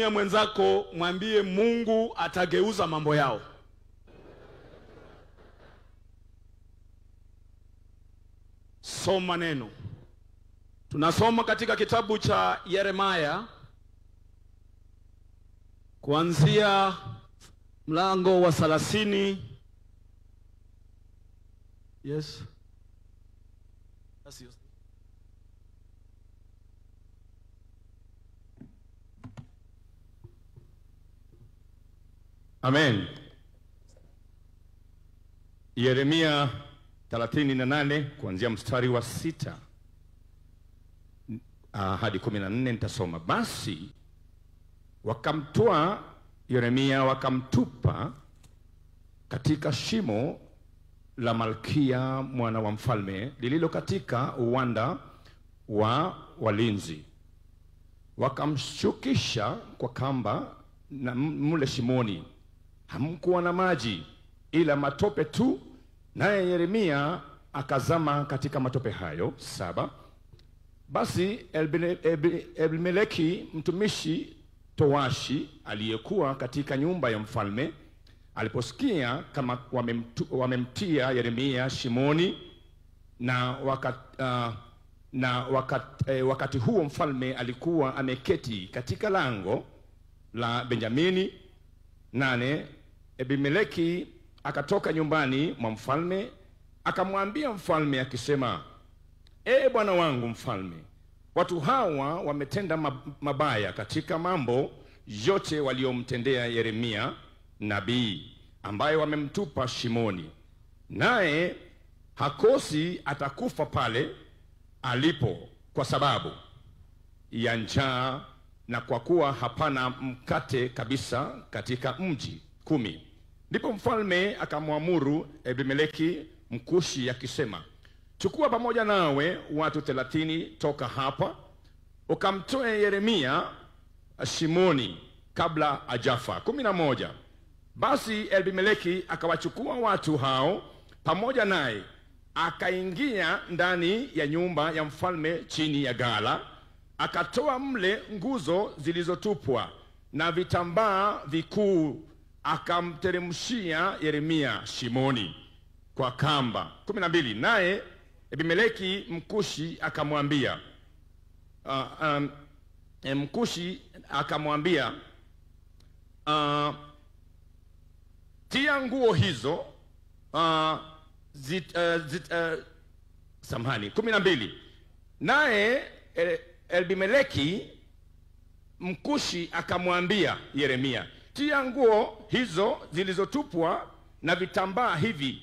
Mwenzako mwambie Mungu atageuza mambo yao. Soma neno. Tunasoma katika kitabu cha Yeremia kuanzia mlango wa 30. Yes. Amen. Yeremia 38 kuanzia mstari wa 6 hadi 14 nitasoma. Basi wakamtoa Yeremia wakamtupa katika shimo la Malkia mwana wa mfalme lililo katika uwanda wa walinzi. Wakamshukisha kwa kamba na mule shimoni. Hamkuwa na maji ila matope tu, naye Yeremia akazama katika matope hayo. 7. Basi Elimeleki mtumishi towashi aliyekuwa katika nyumba ya mfalme aliposikia kama wamemtia Yeremia shimoni, wakati huo mfalme alikuwa ameketi katika lango la Benjamini. 8. Elimeleki akatoka nyumbani mwa mfalme akamwambia mfalme akisema, bwana wangu mfalme, watu hawa wametenda mabaya katika mambo yote waliomtendea Yeremia nabii, ambaye wamemtupa shimoni, naye hakosi atakufa pale alipo kwa sababu ya njaa, na kwa kuwa hapana mkate kabisa katika mji. 10. Ndipo mfalme akamwamuru Elimeleki Mkushi akisema, chukua pamoja nawe watu 30 toka hapa, ukamtoe Yeremia shimoni kabla ajafa. 11. Basi Elimeleki akawachukua watu hao pamoja naye, akaingia ndani ya nyumba ya mfalme chini ya gala, akatoa mle nguzo zilizotupwa na vitambaa vikuu, akamteremshia Yeremia shimoni kwa kamba. 12. Naye Elimeleki Mkushi akamwambia tia nguo hizo 12. Naye Elimeleki Mkushi akamwambia Yeremia, tia nguo hizo zilizotupwa na vitambaa hivi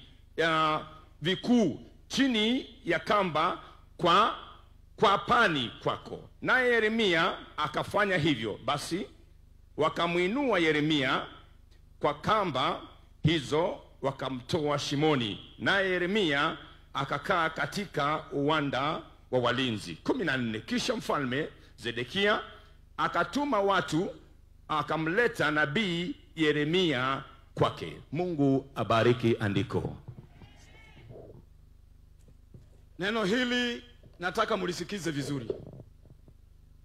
vikuu chini ya kamba kwa pani kwako. Naye Yeremia akafanya hivyo. Basi wakamuinua Yeremia kwa kamba hizo wakamtoa shimoni, naye Yeremia akakaa katika uwanda wa walinzi. 14. Kisha mfalme Zedekia akatuma watu akamleta nabii Yeremia kwake. Mungu abariki andiko. Neno hili nataka mulisikize vizuri.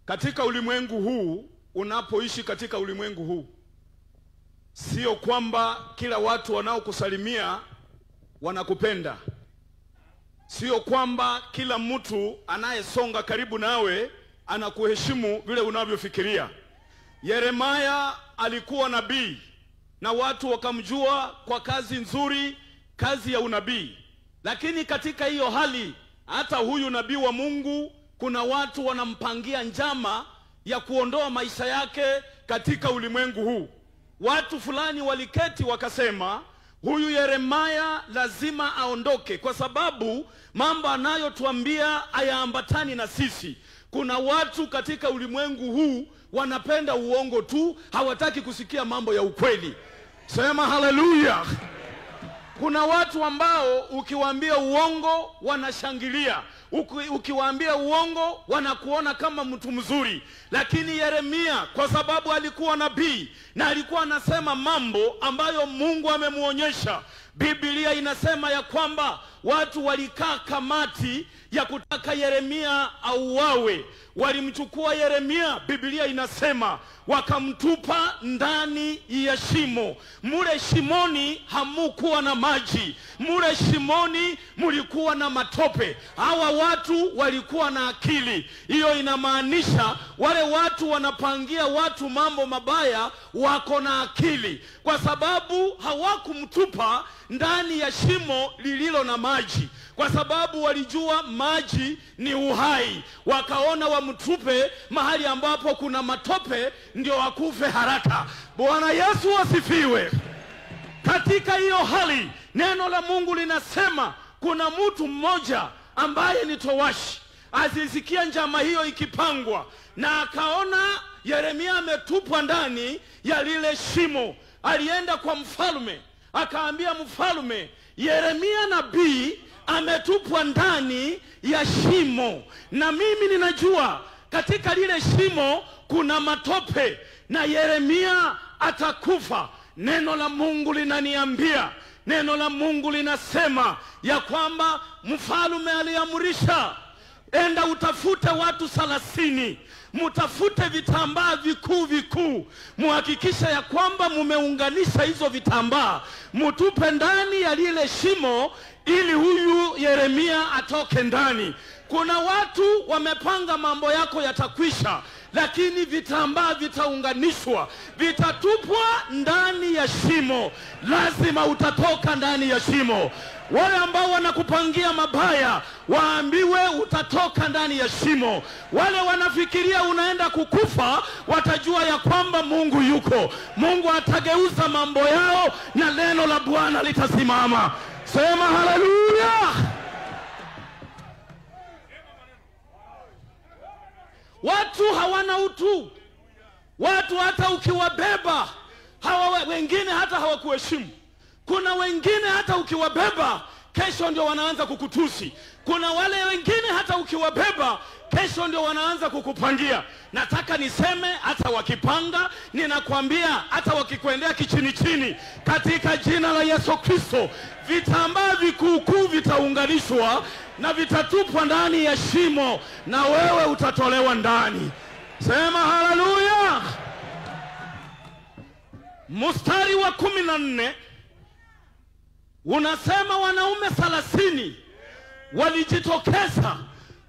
Katika ulimwengu huu, unapoishi katika ulimwengu huu, sio kwamba kila watu wanaokusalimia wanakupenda. Sio kwamba kila mtu anayesonga karibu nawe anakuheshimu vile unavyofikiria. Yeremia alikuwa nabii na watu wakamjua kwa kazi nzuri, kazi ya unabii. Lakini katika hiyo hali, hata huyu nabii wa Mungu, kuna watu wanampangia njama ya kuondoa maisha yake katika ulimwengu huu. Watu fulani waliketi wakasema, huyu Yeremia lazima aondoke kwa sababu mambo anayotuambia hayaambatani na sisi. Kuna watu katika ulimwengu huu wanapenda uongo tu, hawataki kusikia mambo ya ukweli. Sema haleluya. Kuna watu ambao ukiwaambia uongo wanashangilia, ukiwaambia uongo wanakuona kama mtu mzuri. Lakini Yeremia, kwa sababu alikuwa nabii na alikuwa anasema mambo ambayo Mungu amemuonyesha, Biblia inasema ya kwamba watu walikaa kamati ya kutaka Yeremia auawe. Walimchukua Yeremia, Biblia inasema wakamtupa ndani ya shimo. Mule shimoni hamukuwa na maji, mule shimoni mulikuwa na matope. Hawa watu walikuwa na akili. Hiyo inamaanisha wale watu wanapangia watu mambo mabaya wako na akili, kwa sababu hawakumtupa ndani ya shimo lililo na maji, kwa sababu walijua maji ni uhai. Wakaona wamtupe mahali ambapo kuna matope ndio wakufe haraka. Bwana Yesu asifiwe. Katika hiyo hali, neno la Mungu linasema kuna mtu mmoja ambaye ni towashi azisikia njama hiyo ikipangwa, na akaona Yeremia ametupwa ndani ya lile shimo. Alienda kwa mfalme, akaambia mfalme, Yeremia nabii ametupwa ndani ya shimo, na mimi ninajua katika lile shimo kuna matope na Yeremia atakufa. Neno la Mungu linaniambia, neno la Mungu linasema ya kwamba mfalme aliamrisha, enda utafute watu 30, mutafute vitambaa vikuu, muhakikisha ya kwamba mumeunganisha hizo vitambaa, mutupe ndani ya lile shimo ili huyu Yeremia atoke ndani. Kuna watu wamepanga mambo yako yatakwisha, lakini vitambaa vitaunganishwa, vitatupwa ndani ya shimo. Lazima utatoka ndani ya shimo. Wale ambao wanakupangia mabaya waambiwe utatoka ndani ya shimo. Wale wanafikiria unaenda kukufa watajua ya kwamba Mungu yuko. Mungu atageuza mambo yao na neno la Bwana litasimama. Sema haleluya. Watu hawana utu. Watu hata ukiwabeba wengine hata hawakuheshimu. Kuna wengine hata ukiwabeba kesho ndio wanaanza kukutusi. Kuna wale wengine hata ukiwabeba kesho ndio wanaanza kukupangia. Nataka niseme hata wakipanga, ninakwambia hata wakikwendea kichini, katika jina la Yesu Kristo, vitambaa vikuu vitaunganishwa na vitatupwa ndani ya shimo, na wewe utatolewa ndani. Sema haleluya. Mstari wa 14 unasema wanaume 30 walijitokeza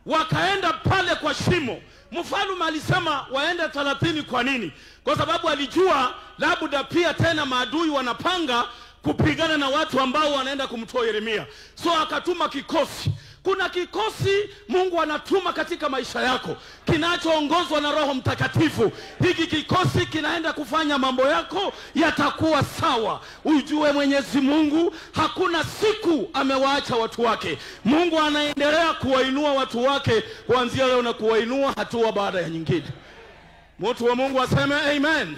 wakaenda pale kwa shimo. Mfalme alisema waende 30. Kwa nini? Kwa sababu alijua labda pia tena maadui wanapanga kupigana na watu ambao wanaenda kumtoa Yeremia. So akatuma kikosi. Kuna kikosi Mungu anatuma katika maisha yako kinachoongozwa na Roho Mtakatifu. Hiki kikosi kinaenda kufanya mambo yako yatakuwa sawa. Ujue Mwenyezi Mungu hakuna siku amewaacha watu wake. Mungu anaendelea kuwainua watu wake kuanzia leo na kuwainua hatua baada ya nyingine. Mtu wa Mungu aseme amen.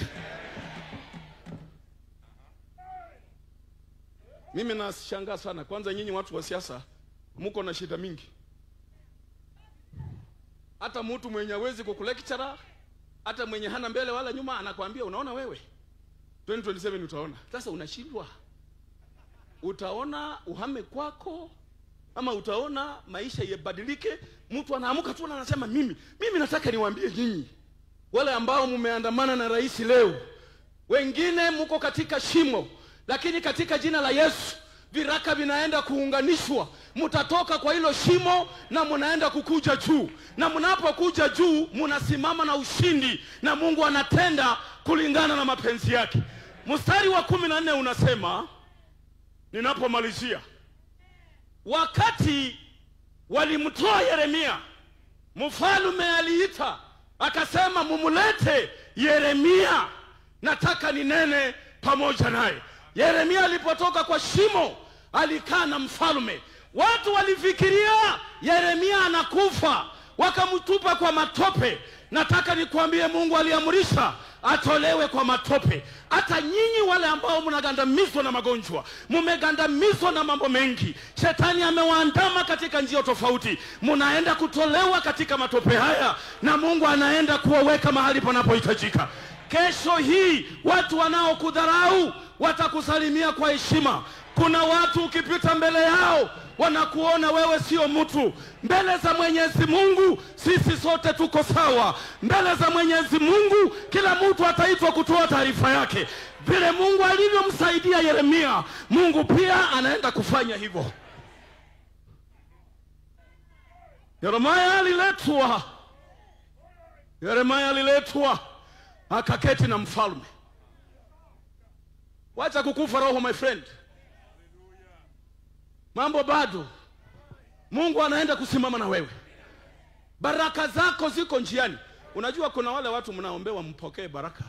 Mimi nashangaa sana. Kwanza nyinyi watu wa siasa muko na shida mingi. Hata mtu mwenye hawezi kukulecture, hata mwenye hana mbele wala nyuma, anakuambia unaona wewe 2027 utaona. Sasa unashindwa. Utaona uhame kwako ama utaona maisha yabadilike? Mtu anaamuka tu na anasema mimi nataka niwaambie nyinyi wale ambao mumeandamana na rais leo, wengine muko katika shimo, lakini katika jina la Yesu viraka vinaenda kuunganishwa. Mutatoka kwa hilo shimo na munaenda kukuja juu, na munapokuja juu munasimama na ushindi, na Mungu anatenda kulingana na mapenzi yake. Mstari wa 14 unasema, ninapomalizia, wakati walimtoa Yeremia, mfalme aliita akasema, mumulete Yeremia, nataka ninene pamoja naye. Yeremia alipotoka kwa shimo alikaa na mfalme. Watu walifikiria Yeremia anakufa, wakamtupa kwa matope. Nataka nikwambie Mungu aliamrisha atolewe kwa matope. Hata nyinyi wale ambao mnagandamizwa na magonjwa, mumegandamizwa na mambo mengi, shetani amewaandama katika njia tofauti, munaenda kutolewa katika matope haya, na Mungu anaenda kuwaweka mahali panapohitajika. Kesho hii watu wanaokudharau watakusalimia kwa heshima. Kuna watu ukipita mbele yao wanakuona wewe sio mtu. Mbele za Mwenyezi Mungu sisi sote tuko sawa. Mbele za Mwenyezi Mungu kila mtu ataitwa kutoa taarifa yake. Vile Mungu alivyomsaidia Yeremia, Mungu pia anaenda kufanya hivyo. Yeremia aliletwa akaketi na mfalme. Wacha kukufa roho, my friend. Mambo bado. Mungu anaenda kusimama na wewe. Baraka zako ziko njiani. Unajua kuna wale watu mnaombewa mpokee baraka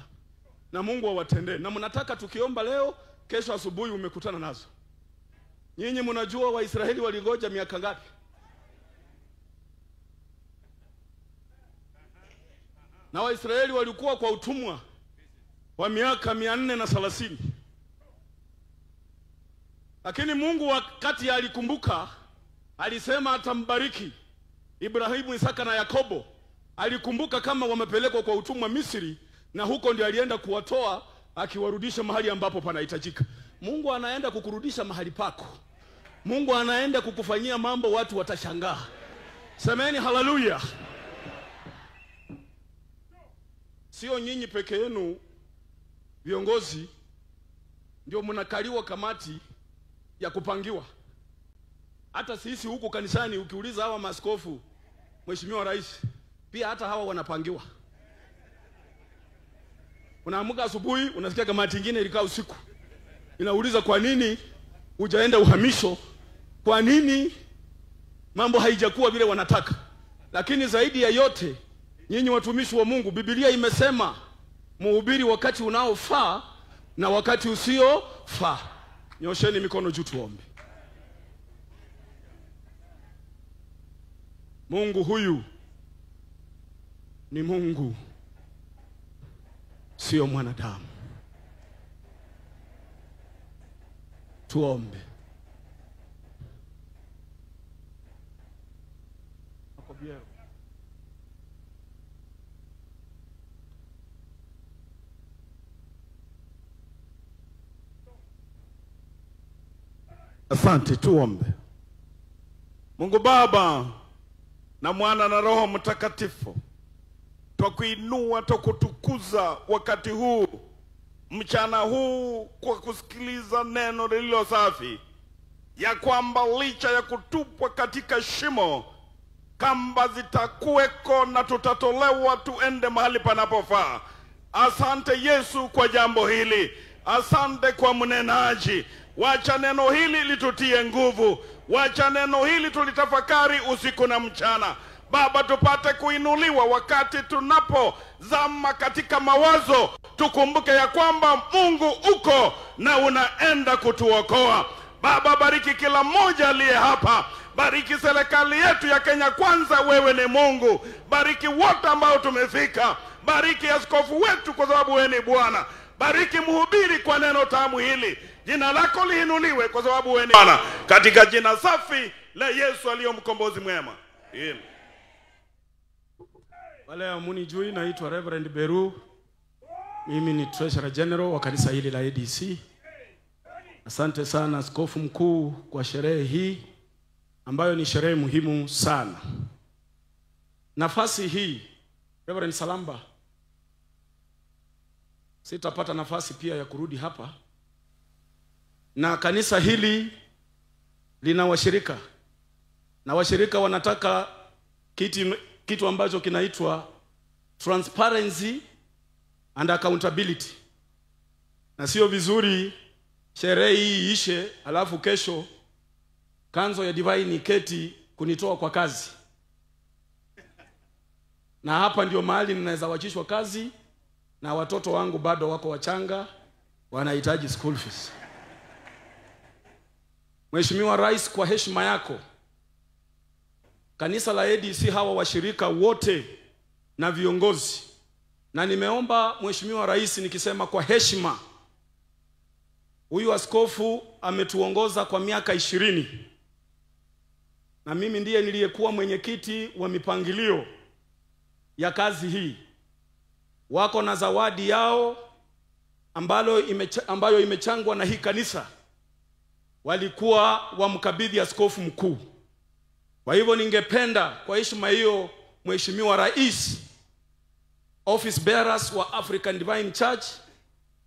na Mungu awatendee, na mnataka tukiomba leo kesho asubuhi umekutana nazo. Nyinyi mnajua Waisraeli waligoja miaka ngapi? Na Waisraeli walikuwa kwa utumwa wa miaka 430. Lakini Mungu wakati alikumbuka, alisema atambariki Ibrahimu, Isaka na Yakobo. Alikumbuka kama wamepelekwa kwa utumwa Misri, na huko ndio alienda kuwatoa akiwarudisha mahali ambapo panahitajika. Mungu anaenda kukurudisha mahali pako. Mungu anaenda kukufanyia mambo watu watashangaa. Semeni haleluya. Sio nyinyi peke yenu viongozi ndio mnakaliwa kamati ya kupangiwa. Hata sisi huku kanisani ukiuliza hawa maaskofu, Mheshimiwa Rais, pia hata hawa wanapangiwa. Unaamka asubuhi unasikia kamati nyingine ilikaa usiku inauliza kwa nini hujaenda uhamisho, kwa nini mambo haijakuwa vile wanataka. Lakini zaidi ya yote, nyinyi watumishi wa Mungu, Biblia imesema muhubiri wakati unaofaa na wakati usiofaa. Nyosheni mikono juu tuombe. Mungu huyu ni Mungu, sio mwanadamu. Tuombe. Asante, tuombe. Mungu Baba na Mwana na Roho Mtakatifu, twakuinua, twakutukuza wakati huu, mchana huu, kwa kusikiliza neno lililo safi, ya kwamba licha ya kutupwa katika shimo, kamba zitakuweko na tutatolewa tuende mahali panapofaa. Asante Yesu kwa jambo hili. Asante kwa mnenaji. Wacha neno hili litutie nguvu. Wacha neno hili tulitafakari usiku na mchana. Baba, tupate kuinuliwa wakati tunapozama katika mawazo. Tukumbuke ya kwamba Mungu uko na unaenda kutuokoa. Baba, bariki kila mmoja aliye hapa. Bariki serikali yetu ya Kenya Kwanza, wewe ni Mungu. Bariki wote ambao tumefika. Bariki askofu wetu kwa sababu wewe ni Bwana. Bariki mhubiri kwa neno tamu hili. Jina lako liinuliwe kwa sababu wewe ni Bwana. Katika jina safi la Yesu aliye mkombozi mwema. Amen. Wale amunijui, naitwa Reverend Beru. Mimi ni Treasurer General wa kanisa hili la ADC. Asante sana askofu mkuu kwa sherehe hii ambayo ni sherehe muhimu sana. Nafasi hii, Reverend Salamba, sitapata nafasi pia ya kurudi hapa. Na kanisa hili lina washirika. Na washirika wanataka kitu ambacho kinaitwa transparency and accountability. Na sio vizuri sherehe hii ishe alafu kesho kanzo ya divine keti kunitoa kwa kazi. Na hapa ndio mahali ninaweza wachishwa kazi, na watoto wangu bado wako wachanga, wanahitaji school fees. Mheshimiwa Rais, kwa heshima yako, kanisa la ADC, hawa washirika wote na viongozi, na nimeomba Mheshimiwa Rais nikisema kwa heshima, huyu askofu ametuongoza kwa miaka 20. Na mimi ndiye niliyekuwa mwenyekiti wa mipangilio ya kazi hii. Wako na zawadi yao ambayo imechangwa na hii kanisa walikuwa wamkabidhi askofu mkuu. Kwa hivyo ningependa kwa heshima hiyo, Mheshimiwa Rais, office bearers wa African Divine Church,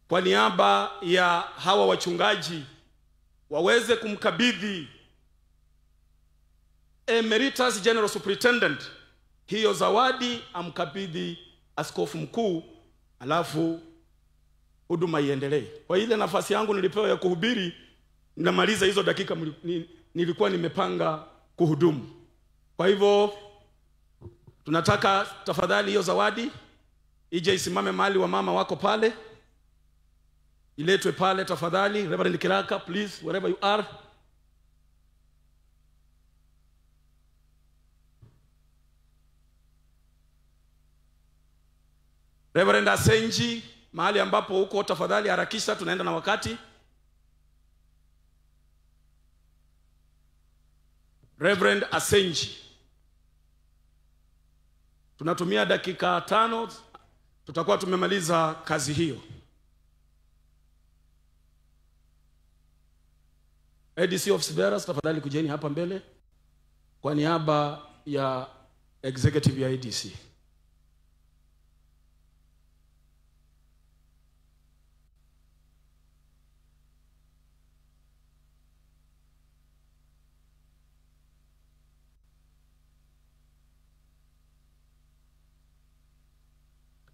kwa niaba ya hawa wachungaji waweze kumkabidhi Emeritus General Superintendent hiyo zawadi, amkabidhi askofu mkuu, alafu huduma iendelee. Kwa ile nafasi yangu nilipewa ya kuhubiri, namaliza hizo dakika nilikuwa nimepanga kuhudumu. Kwa hivyo tunataka tafadhali hiyo zawadi ije isimame mahali wa mama wako pale, iletwe pale tafadhali. Reverend Kiraka, please, wherever you are. Reverend Asenji, mahali ambapo uko tafadhali harakisha, tunaenda na wakati. Reverend Asenji, tunatumia dakika 5, tutakuwa tumemaliza kazi hiyo. ADC office bearers, tafadhali kujeni hapa mbele kwa niaba ya executive ya ADC.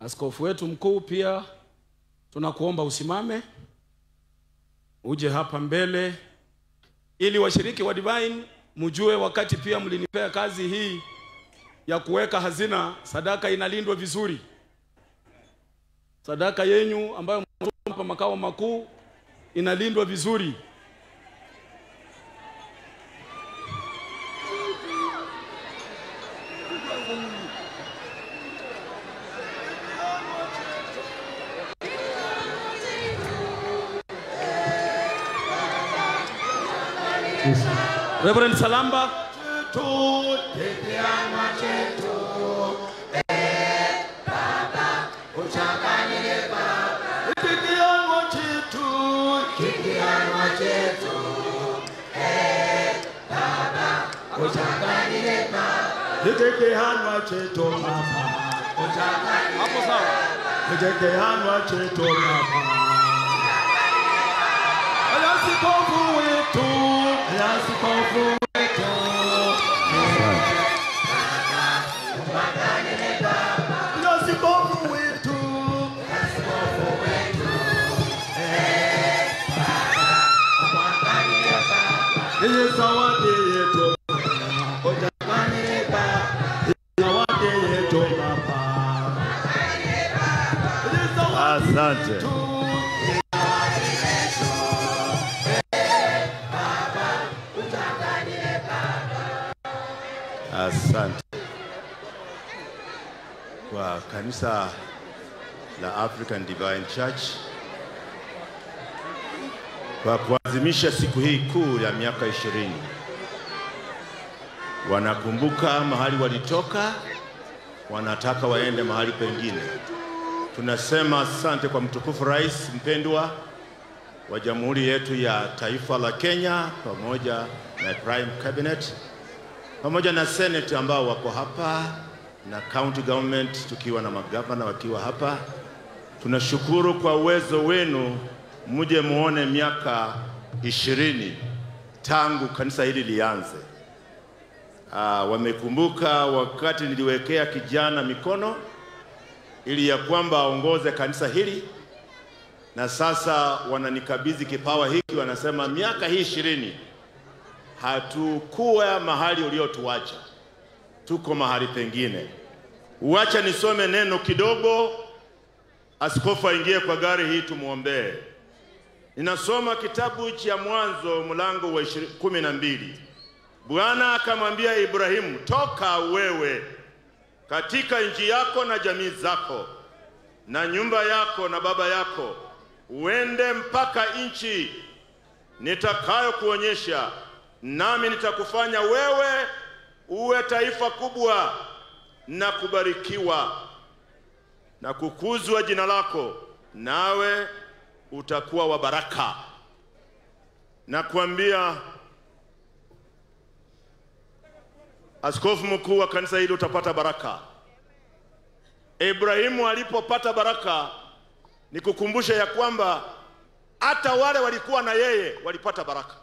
Askofu wetu mkuu pia tunakuomba usimame, uje hapa mbele ili washiriki wa Divine mjue wakati pia mlinipea kazi hii ya kuweka hazina, sadaka inalindwa vizuri. Sadaka yenyu ambayo mnatupa makao makuu inalindwa vizuri. Reverend Salamba, asante. Asante kwa kanisa la African Divine Church kwa kuadhimisha siku hii kuu ya miaka 20. Wanakumbuka mahali walitoka, wanataka waende mahali pengine. Tunasema asante kwa mtukufu Rais mpendwa wa Jamhuri yetu ya Taifa la Kenya, pamoja na Prime Cabinet, pamoja na Senate ambao wako hapa, na county government tukiwa na magavana wakiwa hapa. Tunashukuru kwa uwezo wenu, muje muone miaka 20 tangu kanisa hili lianze. Wamekumbuka wakati niliwekea kijana mikono ili ya kwamba aongoze kanisa hili, na sasa wananikabidhi kipawa hiki. Wanasema miaka hii 20 hatukuwa mahali uliotuacha, tuko mahali pengine. Uacha nisome neno kidogo, askofu aingie kwa gari hii tumuombee. Ninasoma kitabu cha Mwanzo mlango wa 12. Bwana akamwambia Ibrahimu, toka wewe katika nchi yako na jamii zako na nyumba yako na baba yako, uende mpaka nchi nitakayo kuonyesha, nami nitakufanya wewe uwe taifa kubwa na kubarikiwa na kukuzwa jina lako, nawe utakuwa wa baraka. na kuambia askofu mkuu wa kanisa hili utapata baraka. Ibrahimu alipopata baraka, nikukumbusha ya kwamba hata wale walikuwa na yeye walipata baraka.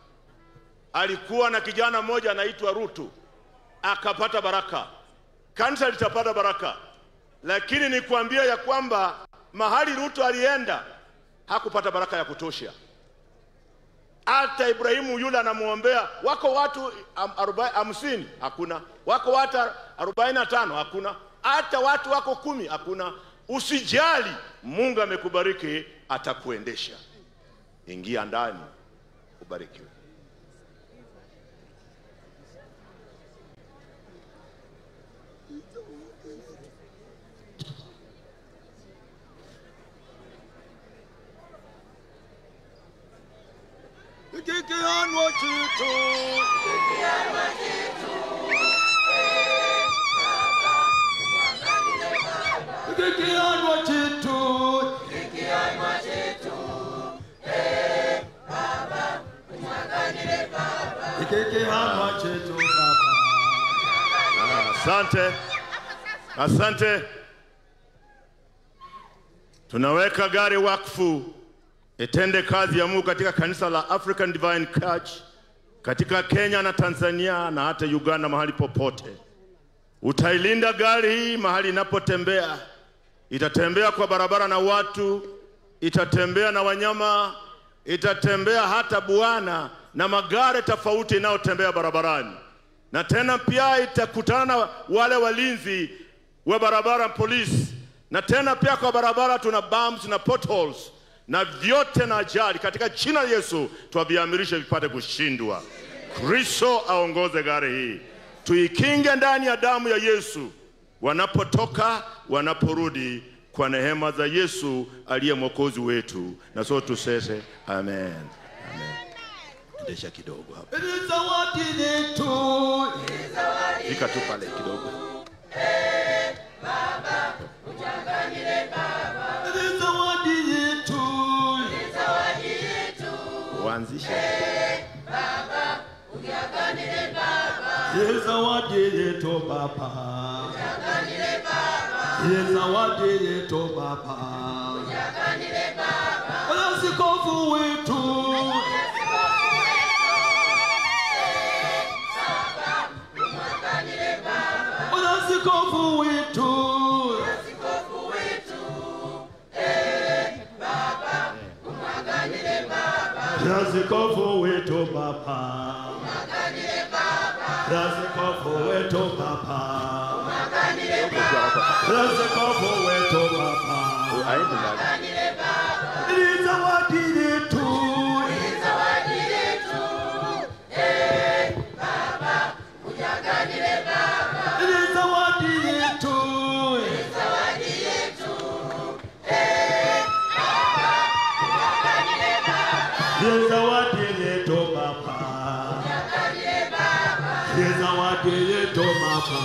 Alikuwa na kijana mmoja anaitwa Rutu, akapata baraka. Kanisa litapata baraka. Lakini nikuambia ya kwamba mahali Rutu alienda hakupata baraka ya kutosha. Hata Ibrahimu yule anamuombea, wako watu 50 hakuna, wako watu 45 hakuna, hata watu wako 10 hakuna. Usijali, Mungu amekubariki, atakuendesha. Ingia ndani, ubarikiwe. Kikianwa chitu, kikianwa chitu, Baba, umwaganile Baba, kikianwa chitu Baba. Asante, asante. Tunaweka gari wakfu itende kazi ya Mungu katika kanisa la African Divine Church katika Kenya na Tanzania na hata Uganda, mahali popote. Utailinda gari hii mahali inapotembea. Itatembea kwa barabara na watu, itatembea na wanyama, itatembea hata Bwana na magari tofauti inayotembea barabarani. Na tena pia itakutana na wale walinzi wa barabara, polisi. Na tena pia kwa barabara tuna bumps na potholes na vyote na ajali. Katika jina la Yesu tuaviamirishe vipate kushindwa. Kristo aongoze gari hii. Tuikinge ndani ya damu ya Yesu, wanapotoka, wanaporudi, kwa neema za Yesu aliye mwokozi wetu. Na sote tuseme amen. Amen. Endesha kidogo hapa. Zawadi yetu, Fika tu pale kidogo. Baba, ujaganile Baba. Zawadi yetu, Uanzishe. Baba, ujaganile Baba. Zawadi yetu Baba. Ujaganile Baba. Zawadi yetu Baba. Ujaganile Baba. Askofu wetu. Askofu wetu, askofu wetu, Baba, umwaganile Baba. Askofu wetu Baba, umwaganile Baba. Askofu wetu Baba, umwaganile Baba. Askofu wetu Baba, umwaganile Baba. Ni zawadi yetu, ni zawadi yetu, Baba, umwaganile Baba. Zawadi yetu, zawadi yetu, Baba, ujaganile Baba. Zawadi yetu Baba, ujaganile Baba. Zawadi yetu Baba.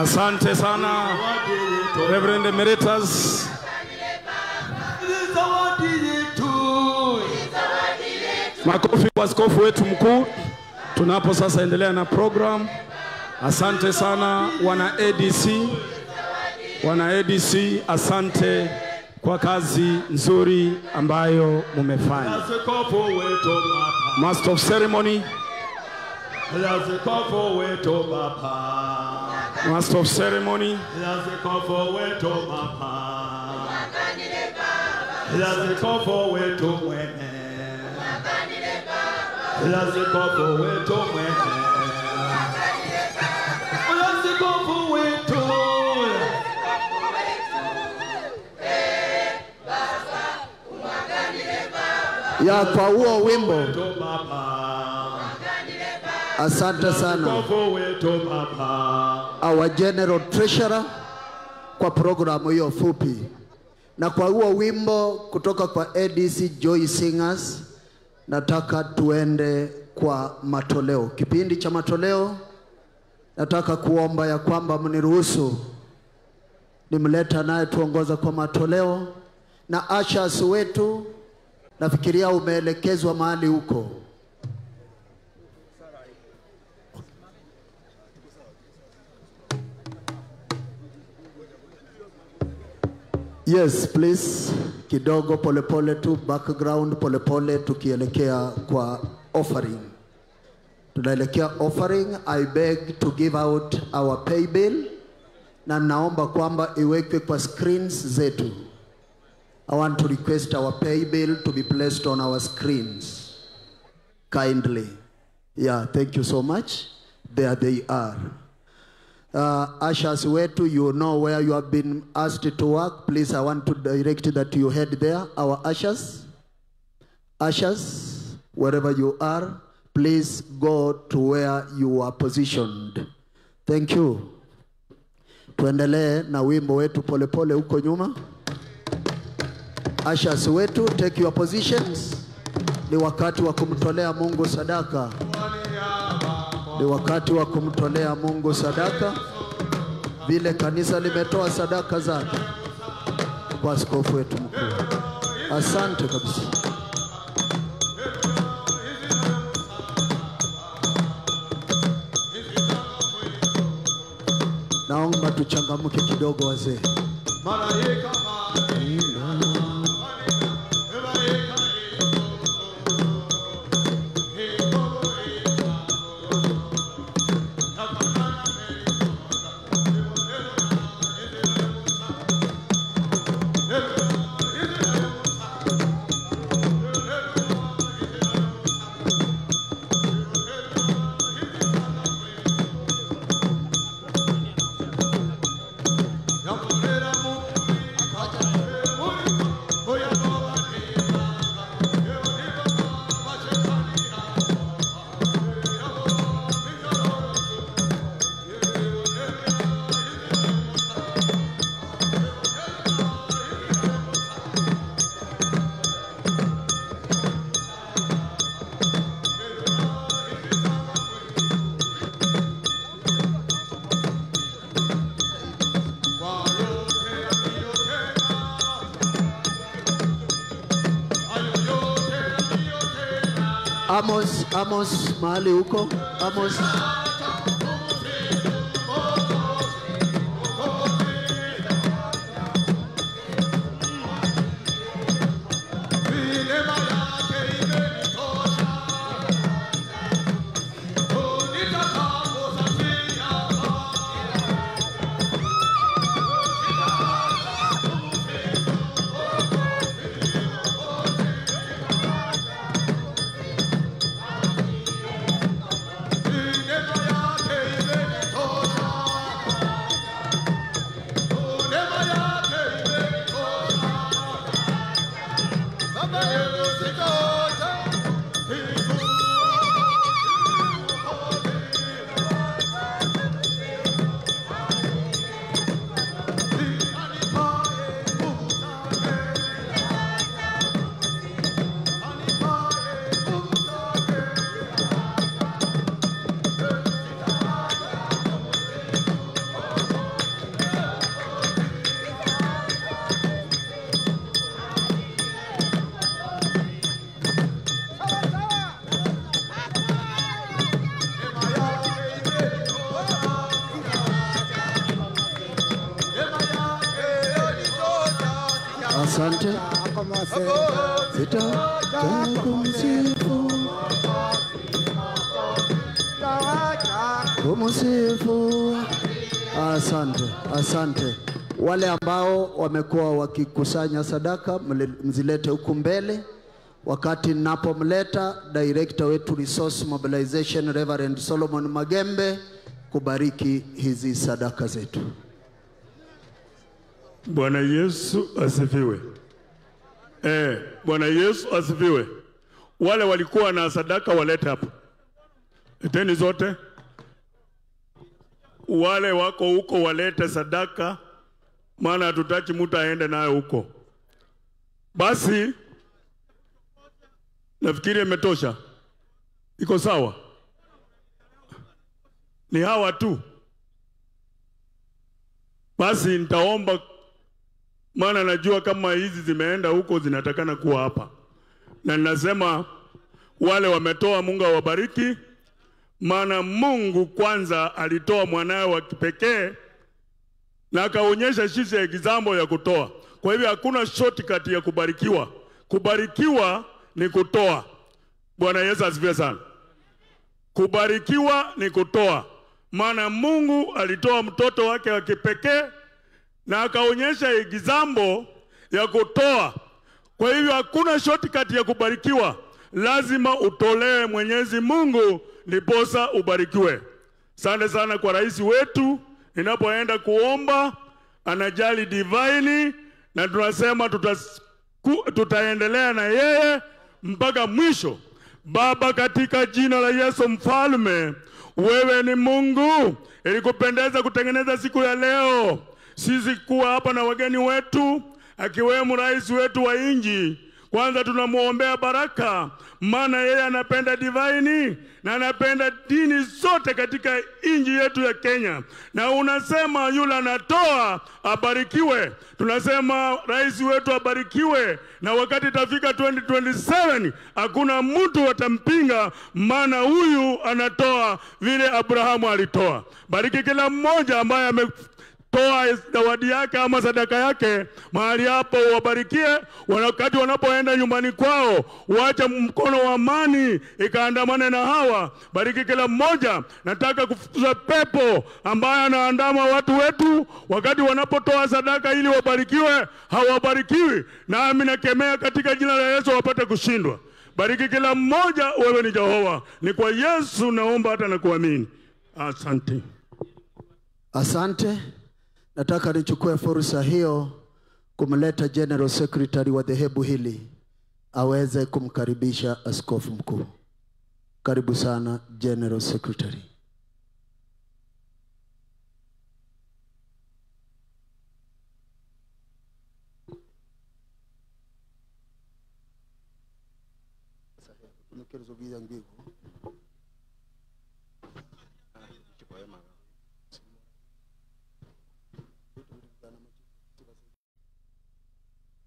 Asante sana Reverend Emeritus. Zawadi yetu, zawadi yetu. Makofi kwa askofu wetu mkuu. Tunapo sasa endelea na program. Asante sana wana ADC. Wana ADC, asante kwa kazi nzuri ambayo mumefanya. Askofu wetu Baba. Master of Ceremony. Askofu wetu Baba. Master of Ceremony. Askofu wetu Baba. Umwaganile Baba. Askofu wetu mwene. Umwaganile Baba. Askofu wetu mwene. Askofu wetu. Baba, umwaganile Baba. Ya kwa huo wimbo. Asante sana our General Treasurer kwa programu hiyo fupi. Na kwa huo wimbo kutoka kwa ADC Joy Singers, nataka tuende kwa matoleo. Kipindi cha matoleo, nataka kuomba ya kwamba mniruhusu nimleta naye tuongoza kwa matoleo, na ushers wetu Nafikiria umeelekezwa mahali huko. Yes, please. Kidogo polepole tu, background polepole tukielekea kwa offering. Tunaelekea offering. I beg to give out our pay bill. Na naomba kwamba iwekwe kwa screens zetu. I want to request our pay bill to be placed on our screens. Kindly. Yeah, thank you so much. There they are. Ushers wetu, you know where you have been asked to work. Please, I want to direct that you head there. Our ushers, wherever you are, please go to where you are positioned. Thank you. Tuendelee na wimbo wetu polepole huko nyuma. Ushers wetu, take your positions. Ni wakati wa kumtolea Mungu sadaka. Ni wakati wa kumtolea Mungu sadaka. Vile kanisa limetoa sadaka zake kwa askofu wetu mkuu. Asante kabisa. Naomba tuchangamke kidogo wazee. Amos mahali huko. Amos. Asante. Kumsifu. Asante, asante. Wale ambao wamekuwa wakikusanya sadaka mzilete huku mbele. Wakati ninapomleta director wetu Resource Mobilization Reverend Solomon Magembe kubariki hizi sadaka zetu. Bwana Yesu asifiwe. Bwana Yesu asifiwe. Wale walikuwa na sadaka walete hapa. Leteni zote. Wale wako huko walete sadaka, maana hatutaki mtu aende nayo huko. Basi nafikiri imetosha. Iko sawa? Ni hawa tu. Basi nitaomba, maana najua kama hizi zimeenda huko zinatakana kuwa hapa. na ninasema wale wametoa Mungu awabariki, maana Mungu kwanza alitoa mwanawe wa kipekee na akaonyesha sisi example ya kutoa. Kwa hivyo hakuna shortcut ya kubarikiwa. Kubarikiwa ni kutoa. Bwana Yesu asifiwe sana. Kubarikiwa ni kutoa. Maana Mungu alitoa mtoto wake wa kipekee na akaonyesha example ya kutoa. Kwa hivyo hakuna shortcut ya kubarikiwa. Lazima utolee Mwenyezi Mungu ndiposa ubarikiwe. Asante sana kwa rais wetu, ninapoenda kuomba anajali divine, na tunasema tutaendelea na yeye mpaka mwisho. Baba, katika jina la Yesu Mfalme, wewe ni Mungu. Ilikupendeza kutengeneza siku ya leo sisi kuwa hapa na wageni wetu, akiwemo rais wetu wa inji. Kwanza tunamuombea baraka, maana yeye anapenda divine na anapenda dini zote katika inji yetu ya Kenya. Na unasema yule anatoa abarikiwe. Tunasema rais wetu abarikiwe, na wakati itafika 2027 hakuna mtu atampinga, maana huyu anatoa vile Abrahamu alitoa. Bariki kila mmoja ambaye toa zawadi yake ama sadaka yake mahali hapo, wabarikie. Wakati wanapoenda nyumbani kwao, waacha mkono wa amani ikaandamane na hawa. Bariki kila mmoja. Nataka kufukuza pepo ambaye anaandama watu wetu wakati wanapotoa sadaka ili wabarikiwe, hawabarikiwi. Nami nakemea katika jina la Yesu wapate kushindwa. Bariki kila mmoja, wewe ni Jehova. Ni kwa Yesu naomba hata na kuamini. Asante. Asante. Nataka nichukue fursa hiyo kumleta General Secretary wa dhehebu hili aweze kumkaribisha askofu mkuu. Karibu sana General Secretary.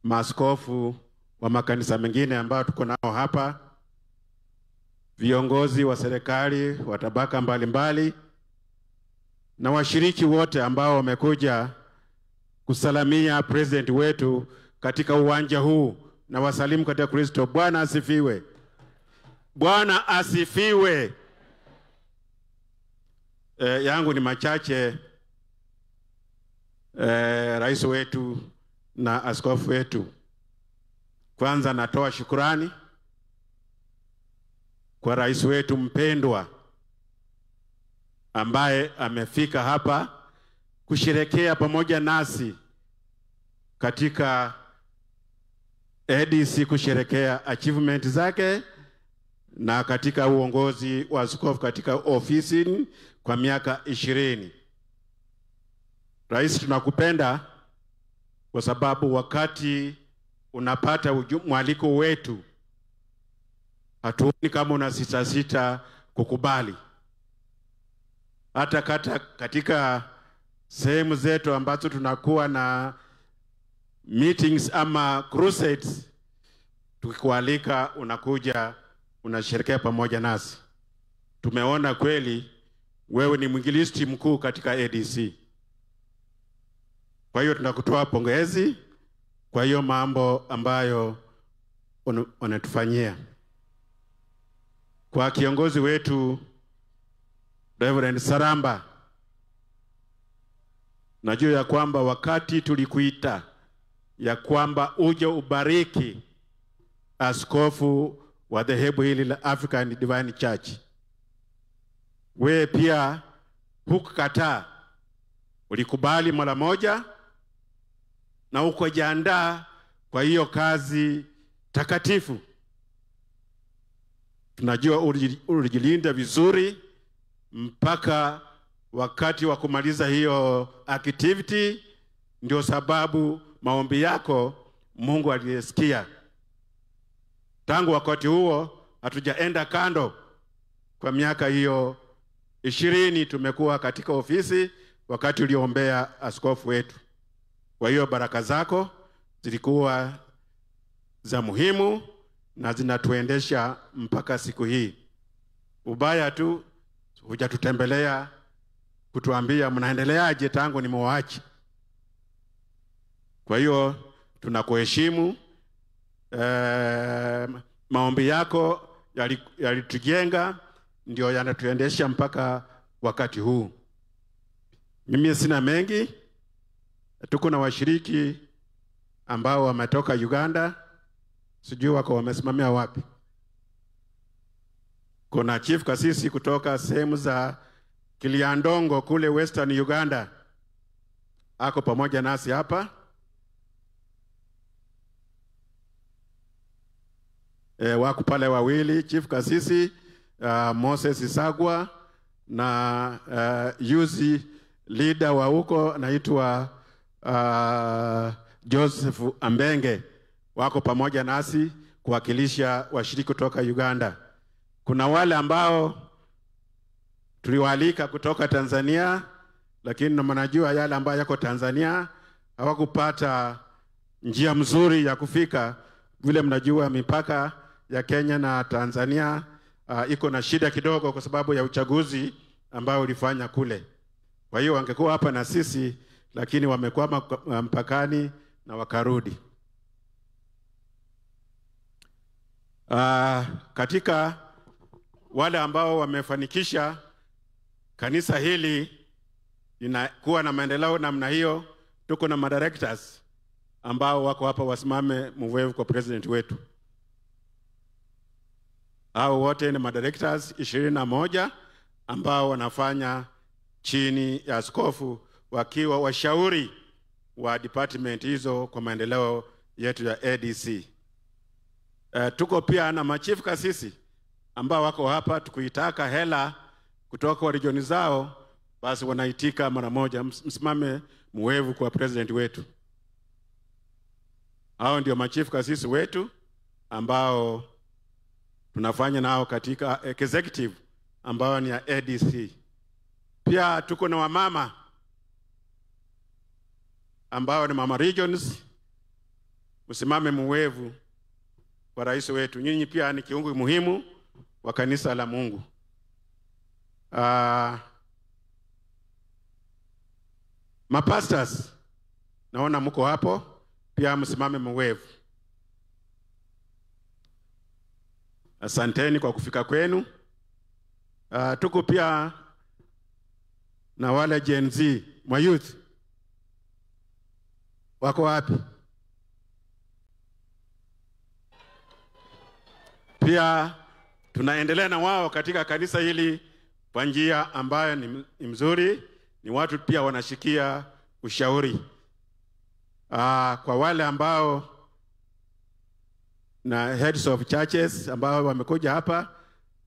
Maaskofu wa makanisa mengine ambao tuko nao hapa, viongozi wa serikali wa tabaka mbalimbali, na washiriki wote ambao wamekuja kusalamia president wetu katika uwanja huu, na wasalimu katika Kristo. Bwana asifiwe. Bwana asifiwe. Yangu ni machache. Rais wetu na askofu wetu, kwanza natoa shukrani kwa rais wetu mpendwa ambaye amefika hapa kusherekea pamoja nasi katika ADC, kusherekea achievement zake na katika uongozi wa askofu katika ofisi kwa miaka 20. Rais, tunakupenda kwa sababu wakati unapata mwaliko wetu hatuoni kama una sita kukubali. Hata katika sehemu zetu ambazo tunakuwa na meetings ama crusades, tukikualika unakuja unasherehekea pamoja nasi. Tumeona kweli wewe ni mwinjilisti mkuu katika ADC. Kwa hiyo tunakutoa pongezi kwa hiyo mambo ambayo unatufanyia. Kwa kiongozi wetu Reverend Saramba, najua ya kwamba wakati tulikuita ya kwamba uje ubariki askofu wa dhehebu hili la African Divine Church, wewe pia hukukataa, ulikubali mara moja na ukojiandaa kwa hiyo kazi takatifu. Tunajua ulijilinda vizuri mpaka wakati wa kumaliza hiyo activity, ndio sababu maombi yako Mungu alisikia. Tangu wakati huo hatujaenda kando. Kwa miaka hiyo 20 tumekuwa katika ofisi wakati uliombea askofu wetu. Kwa hiyo baraka zako zilikuwa za muhimu, na zinatuendesha mpaka siku hii. Ubaya tu hujatutembelea kutuambia mnaendeleaje tangu nimewaacha. Kwa hiyo tunakuheshimu. Maombi yako yalitujenga, ndio yanatuendesha mpaka wakati huu. Mimi sina mengi. Tuko na washiriki ambao wametoka Uganda, sijui wako wamesimamia wapi. Kuna Chief Kasisi kutoka sehemu za Kiliandongo kule Western Uganda, ako pamoja nasi hapa. Wako pale wawili, Chief Kasisi Moses Isagwa na yuzi leader wa huko anaitwa Joseph Ambenge, wako pamoja nasi kuwakilisha washiriki kutoka Uganda. Kuna wale ambao tuliwaalika kutoka Tanzania, lakini mnajua yale ambayo yako Tanzania hawakupata njia mzuri ya kufika. Vile mnajua mipaka ya Kenya na Tanzania iko na shida kidogo kwa sababu ya uchaguzi ambao ulifanya kule. Kwa hiyo wangekuwa hapa na sisi, lakini wamekwama mpakani na wakarudi. Katika wale ambao wamefanikisha kanisa hili inakuwa na maendeleo namna hiyo, tuko na madirectors ambao wako hapa wasimame mwevu kwa president wetu. Hao wote ni madirectors 21 ambao wanafanya chini ya askofu wakiwa washauri wa department hizo kwa maendeleo yetu ya ADC. Tuko pia na machief kasisi ambao wako hapa, tukuitaka hela kutoka kwa region zao, basi wanaitika mara moja, msimame mwevu kwa president wetu. Hao ndio machief kasisi wetu ambao tunafanya nao katika executive ambao ni ya ADC. Pia tuko na wamama ambao ni mama regions, msimame mwevu kwa rais wetu. Nyinyi pia ni kiungo muhimu wa kanisa la Mungu. Mapastors naona mko hapo, pia msimame mwevu. Asanteni kwa kufika kwenu. Tuko pia na wale Gen Z, ma youth. Wako wapi? Pia tunaendelea na wao katika kanisa hili kwa njia ambayo ni mzuri. Ni watu pia wanashikia ushauri. Kwa wale ambao na heads of churches ambao wamekuja hapa,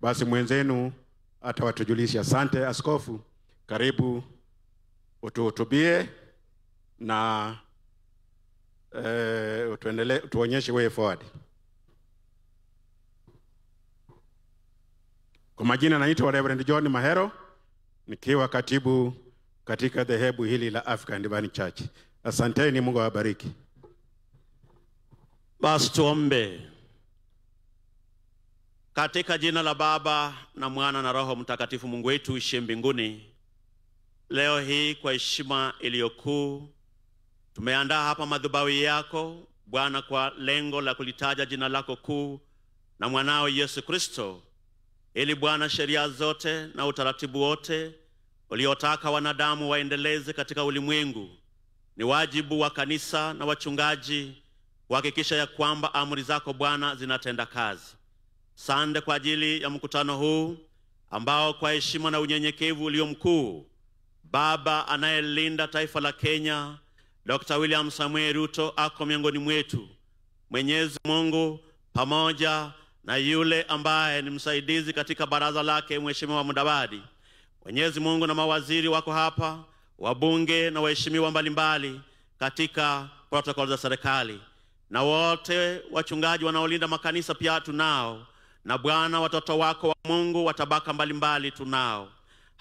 basi mwenzenu atawatujulisha. Asante askofu, karibu utuhutubie na tuonyeshe way forward. Kwa majina naitwa Reverend John Mahero, nikiwa katibu katika dhehebu hili la African Divine Church. Asanteni, Mungu awabariki. Basi tuombe. Katika jina la Baba na Mwana na Roho Mtakatifu, Mungu wetu uishiye mbinguni, leo hii kwa heshima iliyokuu tumeandaa hapa madhabahu yako Bwana, kwa lengo la kulitaja jina lako kuu na mwanao Yesu Kristo, ili Bwana sheria zote na utaratibu wote uliotaka wanadamu waendeleze katika ulimwengu, ni wajibu wa kanisa na wachungaji kuhakikisha ya kwamba amri zako Bwana zinatenda kazi. Asante kwa ajili ya mkutano huu ambao kwa heshima na unyenyekevu ulio mkuu, Baba anayelinda taifa la Kenya, Dr. William Samuel Ruto ako miongoni mwetu. Mwenyezi Mungu pamoja na yule ambaye ni msaidizi katika baraza lake, Mheshimiwa Mudavadi. Mwenyezi Mungu na mawaziri wako hapa, wabunge na waheshimiwa mbalimbali katika protocol za serikali, na wote wachungaji wanaolinda makanisa pia tunao, na Bwana watoto wako wa Mungu wa tabaka mbalimbali tunao.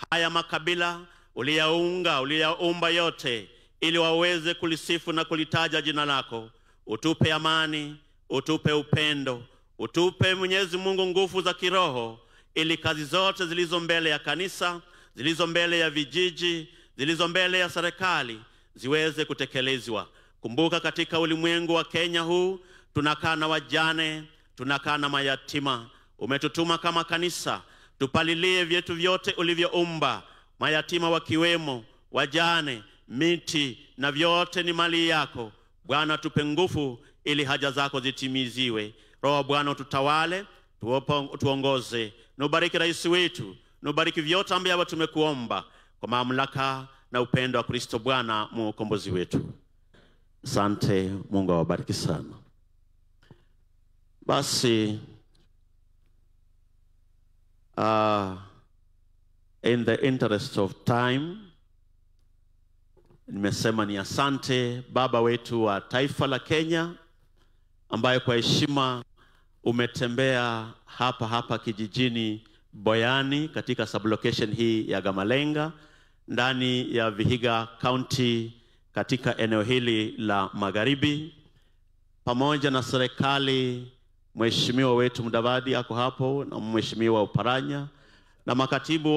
Haya makabila uliyaumba yote ili waweze kulisifu na kulitaja jina lako. Utupe amani, utupe upendo, Utupe Mwenyezi Mungu nguvu za kiroho, ili kazi zote zilizo mbele ya kanisa, zilizo mbele ya vijiji, zilizo mbele ya serikali ziweze kutekelezwa. Kumbuka katika ulimwengu wa Kenya huu tunakaa na wajane, tunakaa na mayatima. Umetutuma kama kanisa tupalilie vyetu vyote ulivyoumba, mayatima wakiwemo, wajane, miti na vyote ni mali yako. Bwana, tupe nguvu ili haja zako zitimiziwe. Roho Bwana tutawale, tuongoze. Nubariki rais wetu, nubariki vyote ambavyo tumekuomba kwa mamlaka na upendo wa Kristo Bwana mkombozi wetu. Asante, Mungu awabariki sana. Basi in the interest of time, nimesema ni asante baba wetu wa taifa la Kenya, ambaye kwa heshima umetembea hapa kijijini Boyani katika sublocation hii ya Gamalenga ndani ya Vihiga County katika eneo hili la Magharibi, pamoja na serikali. Mheshimiwa wetu Mudavadi ako hapo na Mheshimiwa Uparanya na makatibu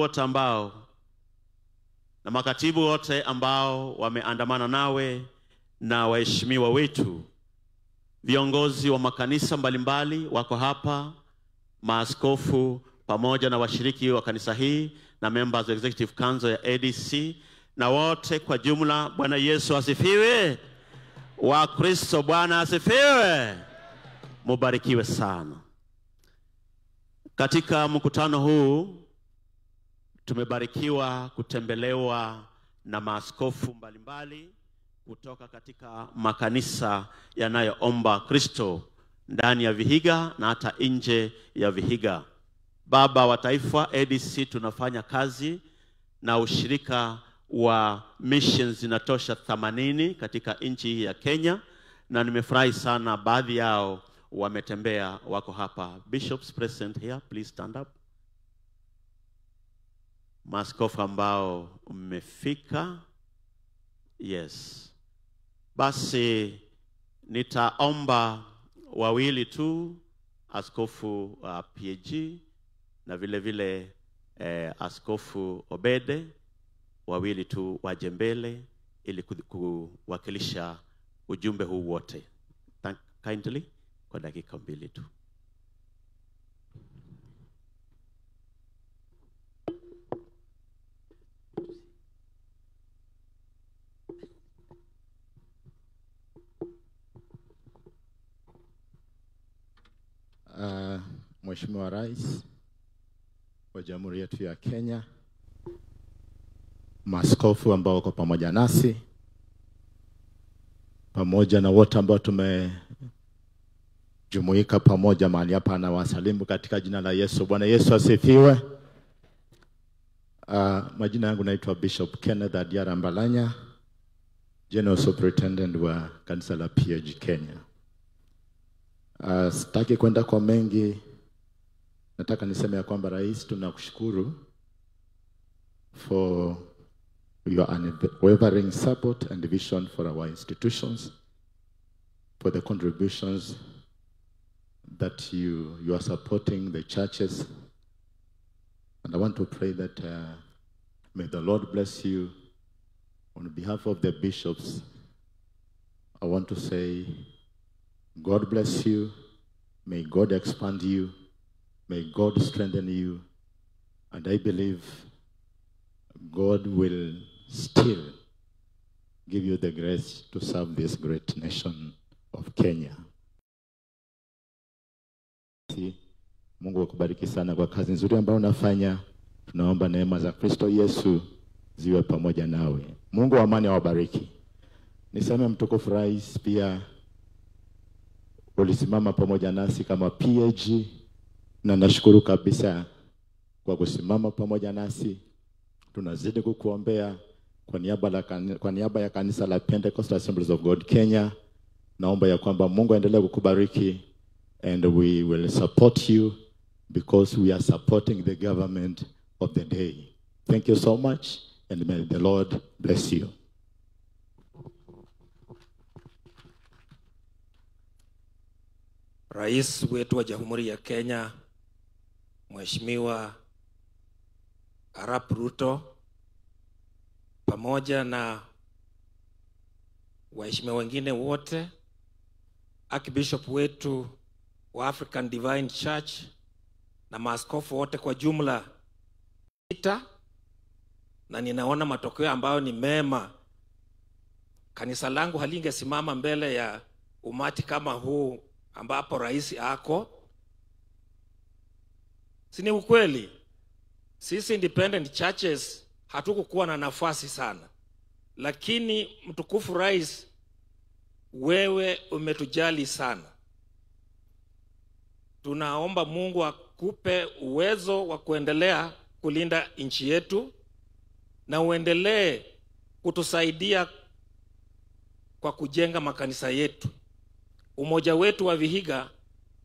wote ambao wameandamana nawe, na waheshimiwa wetu viongozi wa makanisa mbalimbali wako hapa, maaskofu pamoja na washiriki wa kanisa hii na members of executive council ya ADC na wote kwa jumla. Bwana Yesu asifiwe. Wa Kristo Bwana asifiwe. Mubarikiwe sana. Katika mkutano huu tumebarikiwa kutembelewa na maaskofu mbalimbali kutoka katika makanisa yanayoomba Kristo ndani ya Vihiga na hata nje ya Vihiga. Baba wa taifa ADC tunafanya kazi na ushirika wa missions zinatosha 80 katika nchi ya Kenya, na nimefurahi sana baadhi yao wametembea, wako hapa. Bishops present here, please stand up. Maaskofu ambao mmefika, yes. Basi nitaomba wawili tu, askofu PAG na vile vile askofu Obede, wawili tu waje mbele ili kuwakilisha ujumbe huu wote. Kindly kwa dakika 2 tu. Mheshimiwa Rais wa Jamhuri yetu ya Kenya, maaskofu ambao wako pamoja nasi, pamoja na wote ambao tumejumuika pamoja mahali hapa, na wasalimu katika jina la Yesu. Bwana Yesu asifiwe. Majina yangu naitwa Bishop Kenneth Adiara Mbalanya, General Superintendent wa kanisa la PAG Kenya. Sitaki kwenda kwa mengi, nataka niseme ya kwamba Rais, tunakushukuru for your unwavering support and vision for our institutions, for the contributions that you are supporting the churches. And I want to pray that may the Lord bless you. On behalf of the bishops, I want to say, God bless you. May God expand you. May God strengthen you. And I believe God will still give you the grace to serve this great nation of Kenya. Mungu akubariki sana kwa kazi nzuri ambayo unafanya. Tunaomba neema za Kristo Yesu ziwe pamoja nawe. Mungu wa amani awabariki. Niseme mtukufu Rais, pia ulisimama pamoja nasi kama PAG, na nashukuru kabisa kwa kusimama pamoja nasi. Tunazidi kukuombea kwa niaba ya kanisa la Pentecostal Assemblies of God Kenya. Naomba ya kwamba Mungu aendelee kukubariki, and we will support you because we are supporting the government of the day. Thank you so much, and may the Lord bless you. Rais wetu wa Jamhuri ya Kenya Mheshimiwa Arap Ruto pamoja na waheshimiwa wengine wote, Archbishop wetu wa African Divine Church na maaskofu wote kwa jumla na ninaona matokeo ambayo ni mema. Kanisa langu halingesimama mbele ya umati kama huu ambapo rais ako. Sini ukweli? Sisi independent churches hatukukuwa na nafasi sana. Lakini mtukufu rais, wewe umetujali sana. Tunaomba Mungu akupe uwezo wa kuendelea kulinda nchi yetu na uendelee kutusaidia kwa kujenga makanisa yetu. Umoja wetu wa Vihiga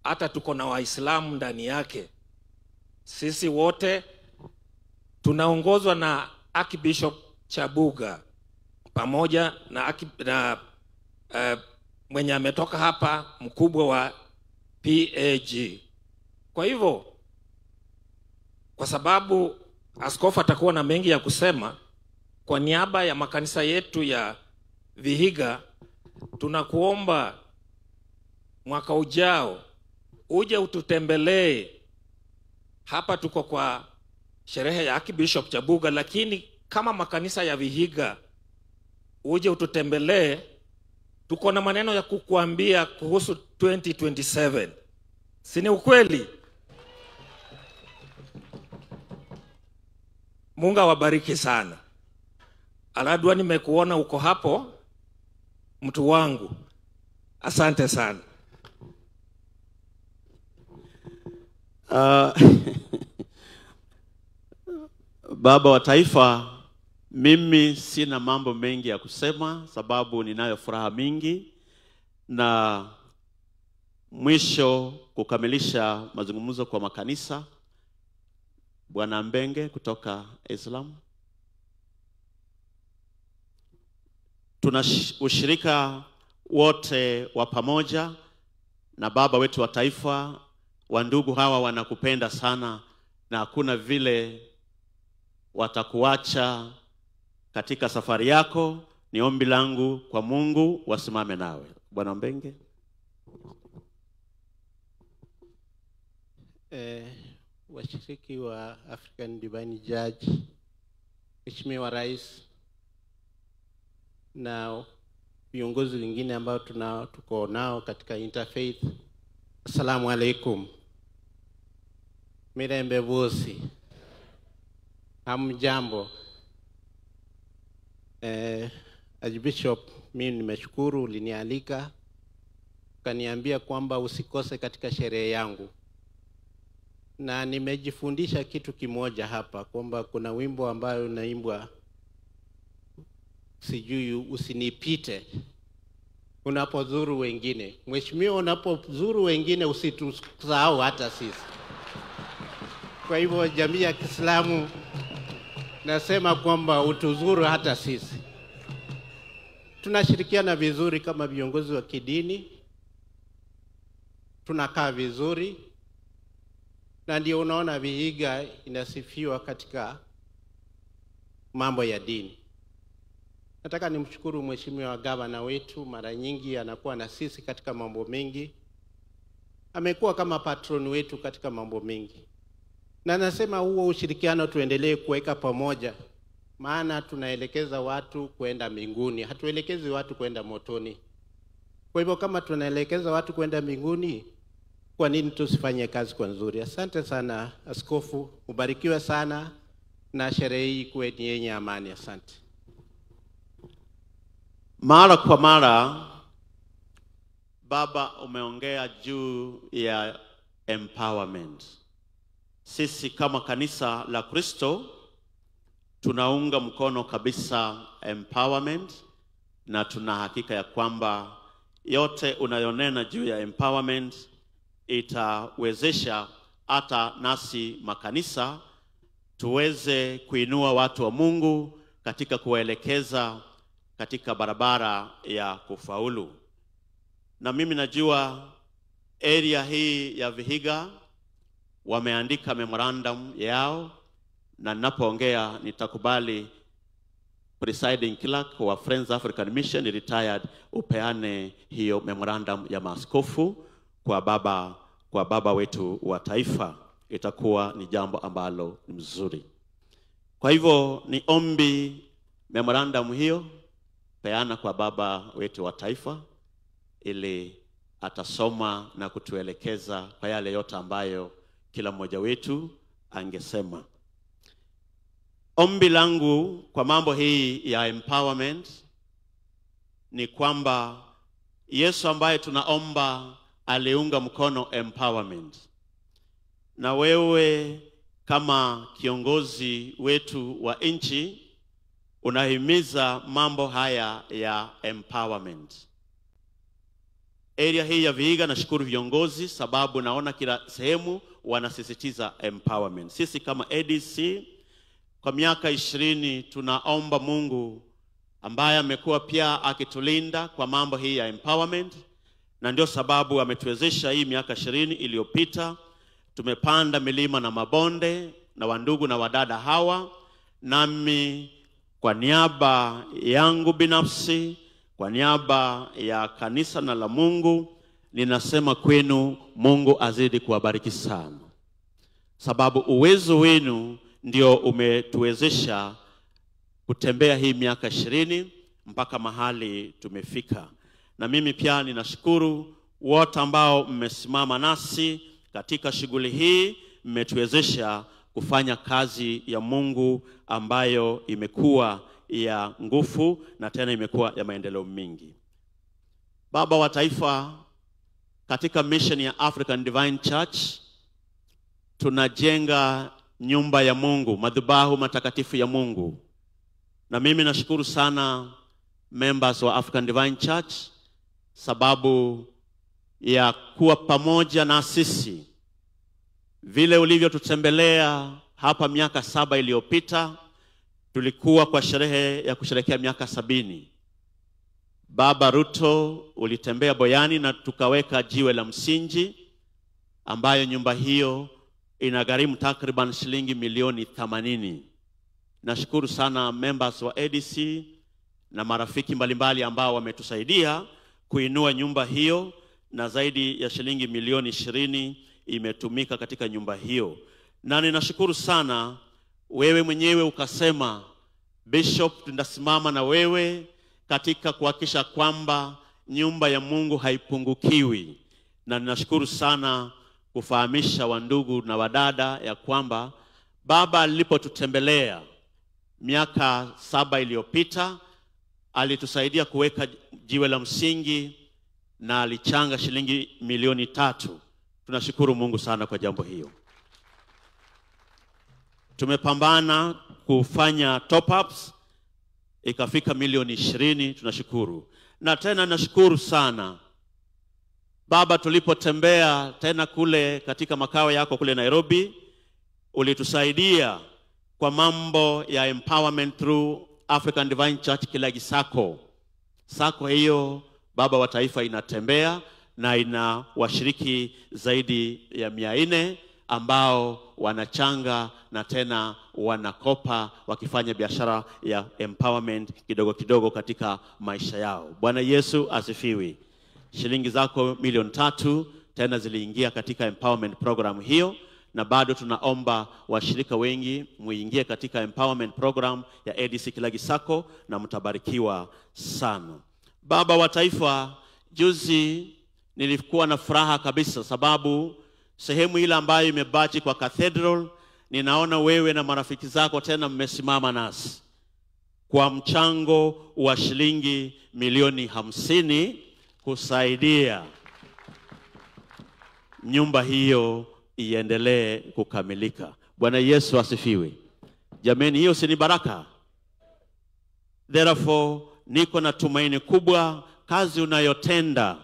hata tuko na Waislamu ndani yake. Sisi wote tunaongozwa na Archbishop Chabuga pamoja na mwenye ametoka hapa mkubwa wa PAG. Kwa hivyo, kwa sababu askofu atakuwa na mengi ya kusema, kwa niaba ya makanisa yetu ya Vihiga tunakuomba mwaka ujao uje ututembelee. Hapa tuko kwa sherehe ya Archbishop Chabuga, lakini kama makanisa ya Vihiga uje ututembelee. Tuko na maneno ya kukuambia kuhusu 2027. Sini ukweli? Mungu awabariki sana. Aladwa, nimekuona uko hapo, mtu wangu. Asante sana. Baba wa taifa, mimi sina mambo mengi ya kusema sababu ninayo furaha mingi, na mwisho kukamilisha mazungumzo kwa makanisa, Bwana Mbenge kutoka Islam. Tuna ushirika wote wa pamoja na baba wetu wa taifa. Wandugu hawa wanakupenda sana na hakuna vile watakuacha katika safari yako. Ni ombi langu kwa Mungu wasimame nawe. Bwana Mbenge. Washiriki wa African Divine Church, Mheshimiwa Rais na viongozi wengine ambao tuko nao katika interfaith, Assalamu alaikum. Mirembe vosi. Hamjambo. Archbishop, mimi nimeshukuru ulinialika, ukaniambia kwamba usikose katika sherehe yangu. Na nimejifundisha kitu kimoja hapa, kwamba kuna wimbo ambayo unaimbwa, sijui usinipite unapozuru wengine. Mheshimiwa, unapozuru wengine usitusahau hata sisi. Kwa hivyo jamii ya Kiislamu nasema kwamba utuzuru hata sisi. Tunashirikiana vizuri kama viongozi wa kidini, tunakaa vizuri, na ndio unaona Vihiga inasifiwa katika mambo ya dini. Nataka nimshukuru Mheshimiwa Gavana wetu, mara nyingi anakuwa na sisi katika mambo mengi. Amekuwa kama patron wetu katika mambo mengi. Na nasema huo ushirikiano tuendelee kuweka pamoja, maana tunaelekeza watu kwenda mbinguni, hatuelekezi watu kwenda motoni. Kwa hivyo kama tunaelekeza watu kwenda mbinguni, kwa nini tusifanye kazi kwa nzuri? Asante sana askofu, ubarikiwe sana na sherehe hii kuwe ni yenye amani. Asante. Mara kwa mara baba umeongea juu ya empowerment. Sisi kama kanisa la Kristo tunaunga mkono kabisa empowerment, na tuna hakika ya kwamba yote unayonena juu ya empowerment itawezesha hata nasi makanisa tuweze kuinua watu wa Mungu katika kuwaelekeza katika barabara ya kufaulu. Na mimi najua area hii ya Vihiga wameandika memorandum yao, na ninapoongea nitakubali presiding clerk wa Friends African Mission retired upeane hiyo memorandum ya maaskofu kwa baba wetu wa taifa. Itakuwa ni jambo ambalo ni mzuri. Kwa hivyo ni ombi memorandum hiyo peana kwa baba wetu wa taifa, ili atasoma na kutuelekeza kwa yale yote ambayo kila mmoja wetu angesema. Ombi langu kwa mambo hii ya empowerment ni kwamba Yesu ambaye tunaomba aliunga mkono empowerment. Na wewe kama kiongozi wetu wa nchi unahimiza mambo haya ya empowerment. Area hii ya Vihiga nashukuru viongozi, sababu naona kila sehemu wanasisitiza empowerment. Sisi kama ADC kwa miaka 20 tunaomba Mungu ambaye amekuwa pia akitulinda kwa mambo hii ya empowerment, na ndio sababu ametuwezesha hii miaka 20 iliyopita. Tumepanda milima na mabonde na wandugu na wadada hawa, nami kwa niaba yangu binafsi, kwa niaba ya kanisa na la Mungu, ninasema kwenu Mungu azidi kuwabariki sana, sababu uwezo wenu ndio umetuwezesha kutembea hii miaka 20 mpaka mahali tumefika. Na mimi pia ninashukuru wote ambao mmesimama nasi katika shughuli hii, mmetuwezesha kufanya kazi ya Mungu ambayo imekuwa ya nguvu na tena imekuwa ya maendeleo mingi. Baba wa taifa, katika mission ya African Divine Church tunajenga nyumba ya Mungu, madhabahu matakatifu ya Mungu. Na mimi nashukuru sana members wa African Divine Church sababu ya kuwa pamoja na sisi. Vile ulivyotutembelea hapa miaka 7 iliyopita, tulikuwa kwa sherehe ya kusherehekea miaka 70. Baba Ruto ulitembea Boyani na tukaweka jiwe la msingi, ambayo nyumba hiyo inagharimu takriban shilingi milioni 80. Nashukuru sana members wa ADC na marafiki mbalimbali ambao wametusaidia kuinua nyumba hiyo, na zaidi ya shilingi milioni 20 imetumika katika nyumba hiyo. Na ninashukuru sana wewe mwenyewe ukasema, Bishop, tunasimama na wewe katika kuhakikisha kwamba nyumba ya Mungu haipungukiwi. Na ninashukuru sana kufahamisha wandugu na wadada ya kwamba baba alipotutembelea miaka 7 iliyopita alitusaidia kuweka jiwe la msingi na alichanga shilingi milioni 3. Tunashukuru Mungu sana kwa jambo hiyo. Tumepambana kufanya top ups ikafika milioni 20, tunashukuru. Na tena nashukuru sana baba, tulipotembea tena kule katika makao yako kule Nairobi, ulitusaidia kwa mambo ya empowerment through African Divine Church Kilagi Sacco. Sacco hiyo baba wa taifa inatembea na ina washiriki zaidi ya 400 ambao wanachanga na tena wanakopa wakifanya biashara ya empowerment kidogo kidogo katika maisha yao. Bwana Yesu asifiwe. Shilingi zako milioni 3 tena ziliingia katika empowerment program hiyo, na bado tunaomba washirika wengi muingie katika empowerment program ya ADC Kilagi Sacco na mtabarikiwa sana. Baba wa taifa, juzi nilikuwa na furaha kabisa sababu sehemu ile ambayo imebaki kwa cathedral, ninaona wewe na marafiki zako tena mmesimama nasi kwa mchango wa shilingi milioni 50 kusaidia nyumba hiyo iendelee kukamilika. Bwana Yesu asifiwe. Jameni, hiyo si ni baraka? Therefore, niko na tumaini kubwa kazi unayotenda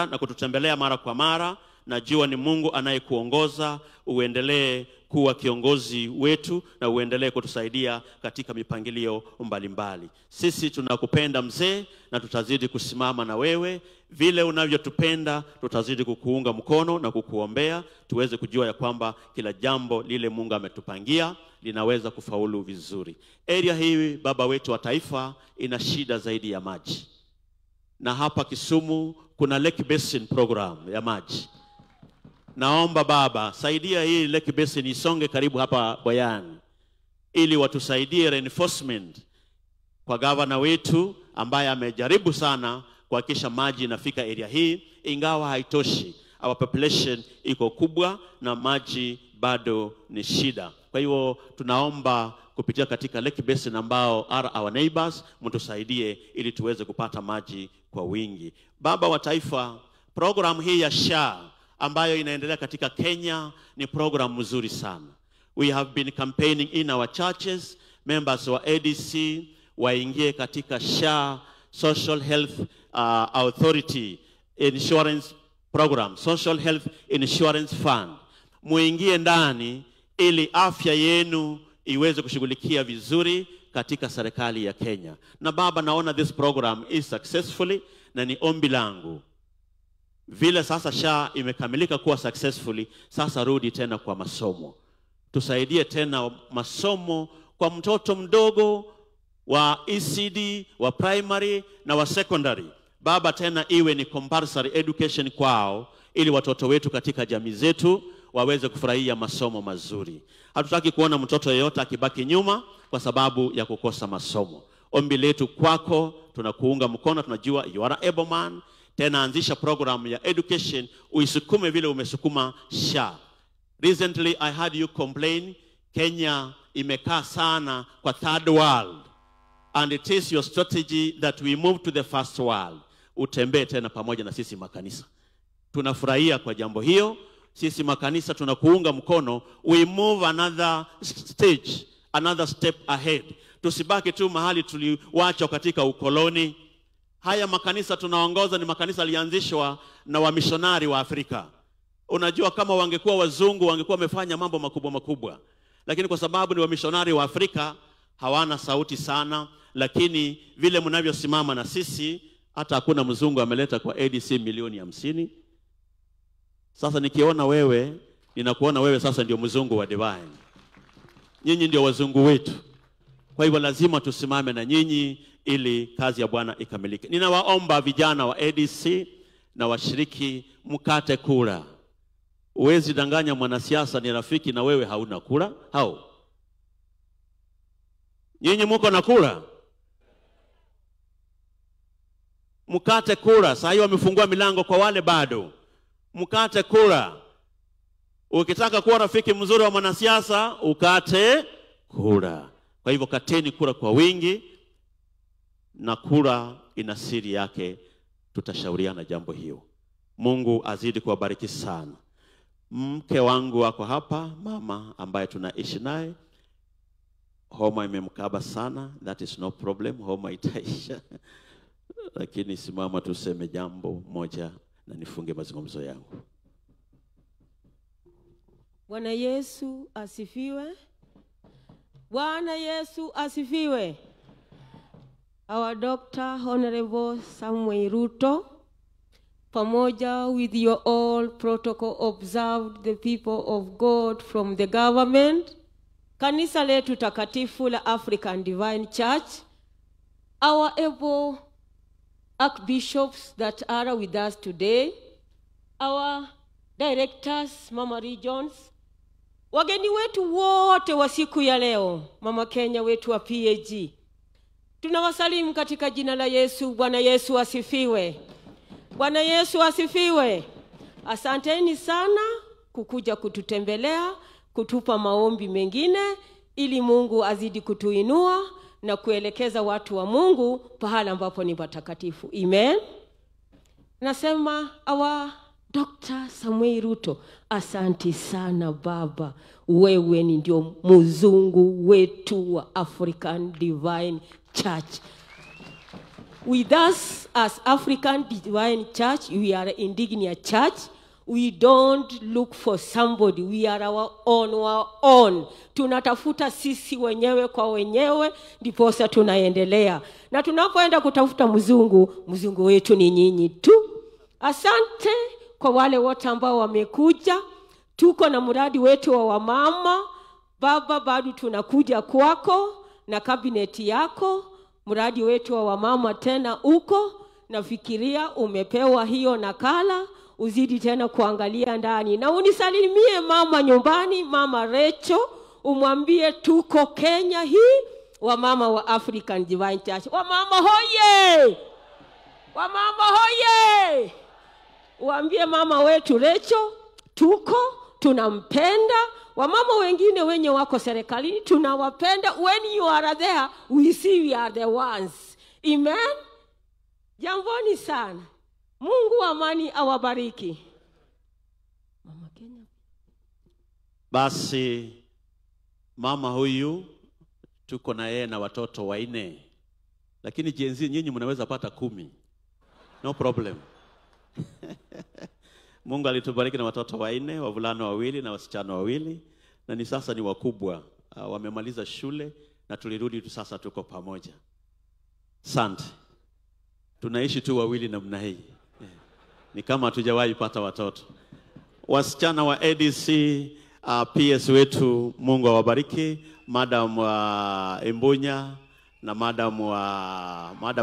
na kututembelea mara kwa mara najua ni Mungu anayekuongoza. Uendelee kuwa kiongozi wetu na uendelee kutusaidia katika mipangilio mbalimbali. Sisi tunakupenda mzee, na tutazidi kusimama na wewe vile unavyotupenda. Tutazidi kukuunga mkono na kukuombea tuweze kujua ya kwamba kila jambo lile Mungu ametupangia linaweza kufaulu vizuri. Area hii, baba wetu wa taifa, ina shida zaidi ya maji. Na hapa Kisumu kuna Lake Basin program ya maji. Naomba baba, saidia hii Lake Basin isonge karibu hapa Boyani, ili watusaidie reinforcement kwa gavana wetu ambaye amejaribu sana kuhakikisha maji inafika area hii, ingawa haitoshi. Our population iko kubwa na maji bado ni shida. Kwa hiyo tunaomba kupitia katika Lake Basin ambao are our neighbors, mtusaidie ili tuweze kupata maji kwa wingi. Baba wa taifa, program hii ya SHA ambayo inaendelea katika Kenya ni program mzuri sana. We have been campaigning in our churches, members wa ADC waingie katika SHA, Social Health Authority Insurance Program, Social Health Insurance Fund. Muingie ndani ili afya yenu iweze kushughulikia vizuri katika serikali ya Kenya. Na baba, naona this program is successfully, na ni ombi langu vile sasa SHA imekamilika kuwa successfully, sasa rudi tena kwa masomo. Tusaidie tena masomo kwa mtoto mdogo wa ECD, wa primary na wa secondary. Baba, tena iwe ni compulsory education kwao, ili watoto wetu katika jamii zetu waweze kufurahia masomo mazuri. Hatutaki kuona mtoto yeyote akibaki nyuma kwa sababu ya kukosa masomo. Ombi letu kwako, tunakuunga mkono, tunajua you are an able man. Tena anzisha program ya education, uisukume vile umesukuma SHA. Recently I heard you complain, Kenya imekaa sana kwa third world, and it is your strategy that we move to the first world. Utembee tena pamoja na sisi makanisa. Tunafurahia kwa jambo hiyo. Sisi makanisa tunakuunga mkono. We move another stage, another step ahead. Tusibaki tu mahali tuliwacha katika ukoloni. Haya makanisa tunaongoza ni makanisa yalianzishwa na wamishonari wa Afrika. Unajua, kama wangekuwa wazungu wangekuwa wamefanya mambo makubwa makubwa. Lakini kwa sababu ni wamishonari wa Afrika, hawana sauti sana. Lakini vile mnavyosimama na sisi, hata hakuna mzungu ameleta kwa ADC milioni 50. Sasa nikiona wewe, ninakuona wewe sasa ndio mzungu wa divine. Nyinyi ndio wazungu wetu. Kwa hivyo lazima tusimame na nyinyi ili kazi ya Bwana ikamilike. Ninawaomba vijana wa ADC na washiriki, mkate kura. Uwezi danganya mwanasiasa ni rafiki na wewe hauna kura. Hao nyinyi mko na kura? Mkate kura. Sasa hiyo wamefungua milango kwa wale bado. Mkate kura. Ukitaka kuwa rafiki mzuri wa mwanasiasa, ukate kura. Kwa hivyo kateni kura kwa wingi, na kura ina siri yake. Tutashauriana jambo hiyo. Mungu azidi kuwabariki sana. Mke wangu wako hapa, mama ambaye tunaishi naye, homa imemkaba sana. That is no problem, homa itaisha. Lakini simama tuseme jambo moja na nifunge mazungumzo yangu. Bwana Yesu asifiwe. Bwana Yesu asifiwe. Our Dr. Honorable Samuel Ruto, pamoja with your all protocol observed, the people of God from the government, kanisa letu takatifu la African Divine Church, our able archbishops that are with us today, our directors, Mama Regions, wageni wetu wote wa siku ya leo, Mama Kenya wetu wa PAG, tunawasalimu katika jina la Yesu. Bwana Yesu asifiwe. Bwana Yesu asifiwe. Asanteni sana kukuja kututembelea, kutupa maombi mengine, ili Mungu azidi kutuinua na kuelekeza watu wa Mungu pahala ambapo ni patakatifu. Amen. Nasema our Dr. Samuel Ruto, asanti sana baba. Wewe ni ndio mzungu wetu wa African Divine Church. With us as African Divine Church, we are an indigenous church. We don't look for somebody. We are our own. Tunatafuta sisi wenyewe kwa wenyewe, ndiposa tunaendelea. Na tunapoenda kutafuta mzungu wetu ni nyinyi tu. Asante kwa wale wote ambao wamekuja. Tuko na mradi wetu wa wamama. Baba, bado tunakuja kwako na kabineti yako. Mradi wetu wa wamama tena uko. Nafikiria umepewa hiyo nakala. Uzidi tena kuangalia ndani. Na unisalimie mama nyumbani, mama Recho. Umwambie tuko Kenya hii. Wamama wa African Divine Church. Wamama hoye! Wamama hoye! Uambie mama wetu Recho, tuko, tunampenda. Wamama wengine wenye wako serikalini, tunawapenda. When you are there, we see we are the ones. Amen? Jamboni sana. Mungu wa amani awabariki. Mama Kenya. Basi mama huyu tuko na yeye na watoto 4. Lakini jenzi nyinyi mnaweza pata 10. No problem. Mungu alitubariki na watoto 4, wavulana 2 na wasichana 2, na ni sasa ni wakubwa. Wamemaliza shule na tulirudi tu sasa tuko pamoja. Asante. Tunaishi tu 2 namna hii. Ni kama hatujawahi pata watoto. Wasichana wa ADC, PS wetu, Mungu awabariki. Madam Imbunya na Madam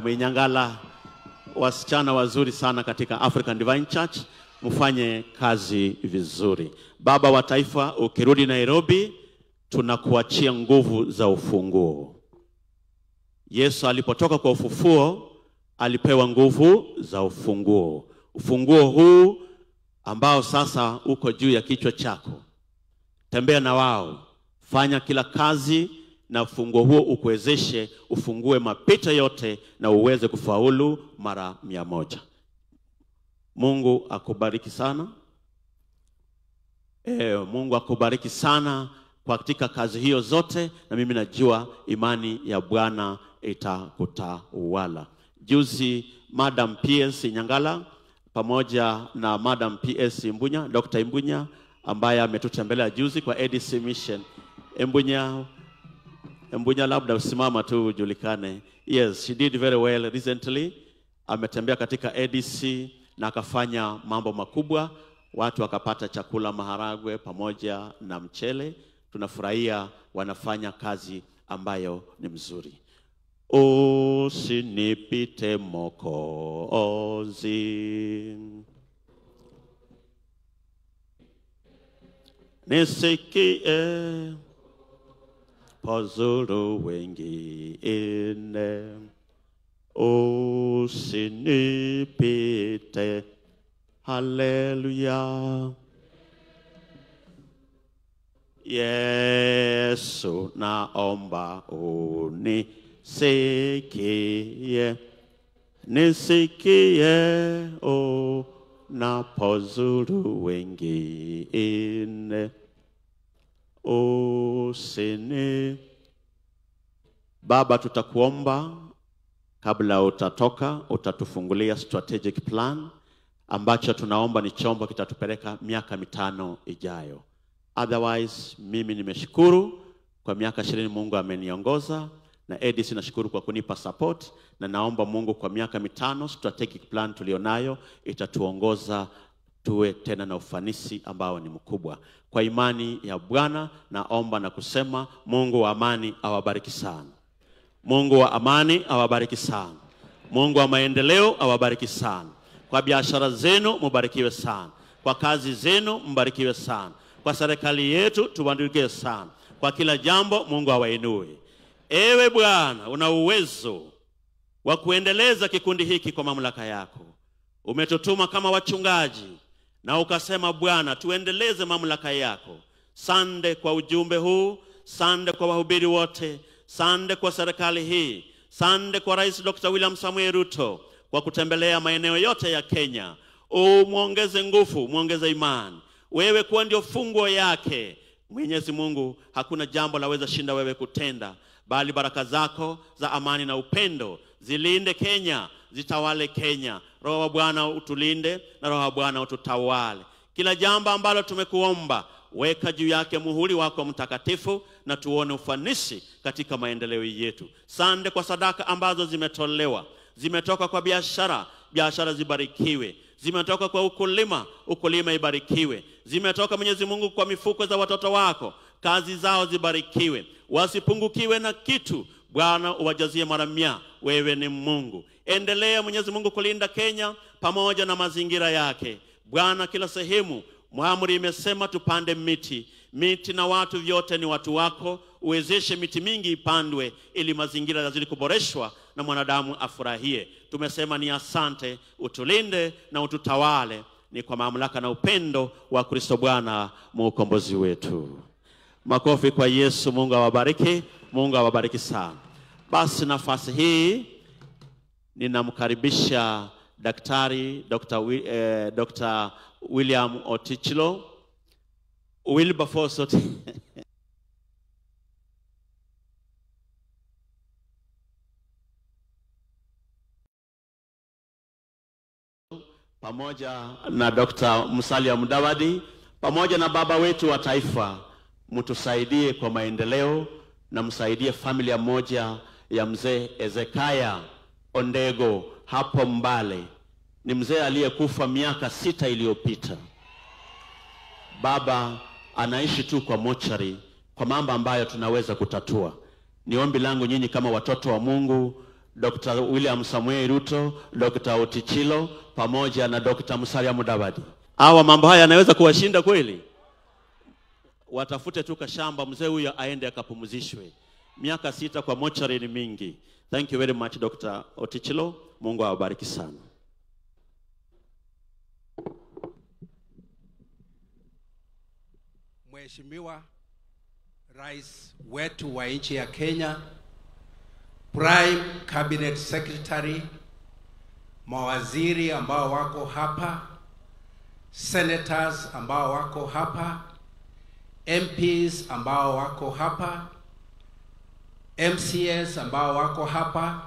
Inyangala, wasichana wazuri sana katika African Divine Church. Mfanye kazi vizuri. Baba wa taifa, ukirudi Nairobi, tunakuachia nguvu za ufunguo. Yesu alipotoka kwa ufufuo, alipewa nguvu za ufunguo. Ufunguo huu ambao sasa uko juu ya kichwa chako. Tembea na wao. Fanya kila kazi na ufunguo huo ukuwezeshe ufungue mapito yote na uweze kufaulu mara 100. Mungu akubariki sana. Mungu akubariki sana kwa katika kazi hiyo zote, na mimi najua imani ya Bwana itakutawala. Juzi Madam PS Nyangala pamoja na Madam PS Imbunya, Dr. Imbunya ambaye ametutembelea juzi kwa ADC Mission. Imbunya labda usimama tu ujulikane. Yes, she did very well recently. Ametembea katika ADC na akafanya mambo makubwa. Watu wakapata chakula, maharagwe pamoja na mchele. Tunafurahia wanafanya kazi ambayo ni mzuri. Usinipite Mwokozi, nisikie pazuru wengine. Usinipite, haleluya. Yesu naomba unisikie, nisikie unapozuru wengine. Usini. Baba, tutakuomba kabla utatoka, utatufungulia strategic plan ambacho tunaomba ni chombo kitatupeleka miaka 5 ijayo. Otherwise, mimi nimeshukuru kwa miaka 20 Mungu ameniongoza, na ADC nashukuru kwa kunipa support, na naomba Mungu kwa miaka 5 strategic plan tulionayo itatuongoza tuwe tena na ufanisi ambao ni mkubwa. Kwa imani ya Bwana naomba na kusema Mungu wa amani awabariki sana. Mungu wa amani awabariki sana. Mungu wa maendeleo awabariki sana. Kwa biashara zenu mbarikiwe sana. Kwa kazi zenu mbarikiwe sana. Kwa serikali yetu tubarikiwe sana. Kwa kila jambo Mungu awainue. Ewe Bwana, una uwezo wa kuendeleza kikundi hiki kwa mamlaka yako. Umetutuma kama wachungaji na ukasema Bwana tuendeleze mamlaka yako. Sande kwa ujumbe huu, sande kwa wahubiri wote, sande kwa serikali hii, sande kwa Rais Dr. William Samuel Ruto kwa kutembelea maeneo yote ya Kenya. Muongeze nguvu, muongeze imani. Wewe kuwa ndio funguo yake. Mwenyezi Mungu, hakuna jambo laweza shinda wewe kutenda, bali baraka zako za amani na upendo zilinde Kenya, zitawale Kenya. Roho wa Bwana utulinde na Roho wa Bwana ututawale. Kila jambo ambalo tumekuomba, weka juu yake muhuri wako mtakatifu na tuone ufanisi katika maendeleo yetu. Sande kwa sadaka ambazo zimetolewa. Zimetoka kwa biashara, biashara zibarikiwe. Zimetoka kwa ukulima, ukulima ibarikiwe. Zimetoka Mwenyezi Mungu kwa mifuko za watoto wako, kazi zao zibarikiwe. Wasipungukiwe na kitu. Bwana uwajazie mara 100. Wewe ni Mungu. Endelea Mwenyezi Mungu kulinda Kenya pamoja na mazingira yake. Bwana, kila sehemu Muamri imesema tupande miti. Miti na watu vyote ni watu wako. Uwezeshe miti mingi ipandwe ili mazingira yazidi kuboreshwa na mwanadamu afurahie. Tumesema ni asante, utulinde na ututawale. Ni kwa mamlaka na upendo wa Kristo Bwana mwokombozi wetu. Makofi kwa Yesu. Mungu awabariki. Mungu awabariki sana. Basi nafasi hii ninamkaribisha Daktari Dr. William Otichilo. Wilberforce pamoja na Dr. Musalia Mudavadi pamoja na baba wetu wa taifa, mtusaidie kwa maendeleo na msaidie familia moja ya mzee Ezekiah Ondego hapo Mbale. Ni mzee aliyekufa miaka 6 iliyopita. Baba anaishi tu kwa mochari kwa mambo ambayo tunaweza kutatua. Ni ombi langu nyinyi kama watoto wa Mungu, Dr. William Samuel Ruto, Dr. Otichilo pamoja na Dr. Musalia Mudavadi. Hawa mambo haya yanaweza kuwashinda kweli? Watafute tu kashamba mzee huyo aende akapumzishwe. Miaka 6 kwa mochari ni mingi. Thank you very much Dr. Otichilo. Mungu awabariki sana. Mheshimiwa Rais wetu wa nchi ya Kenya, Prime Cabinet Secretary, mawaziri ambao wako hapa, senators ambao wako hapa, MPs ambao wako hapa, MCS ambao wako hapa,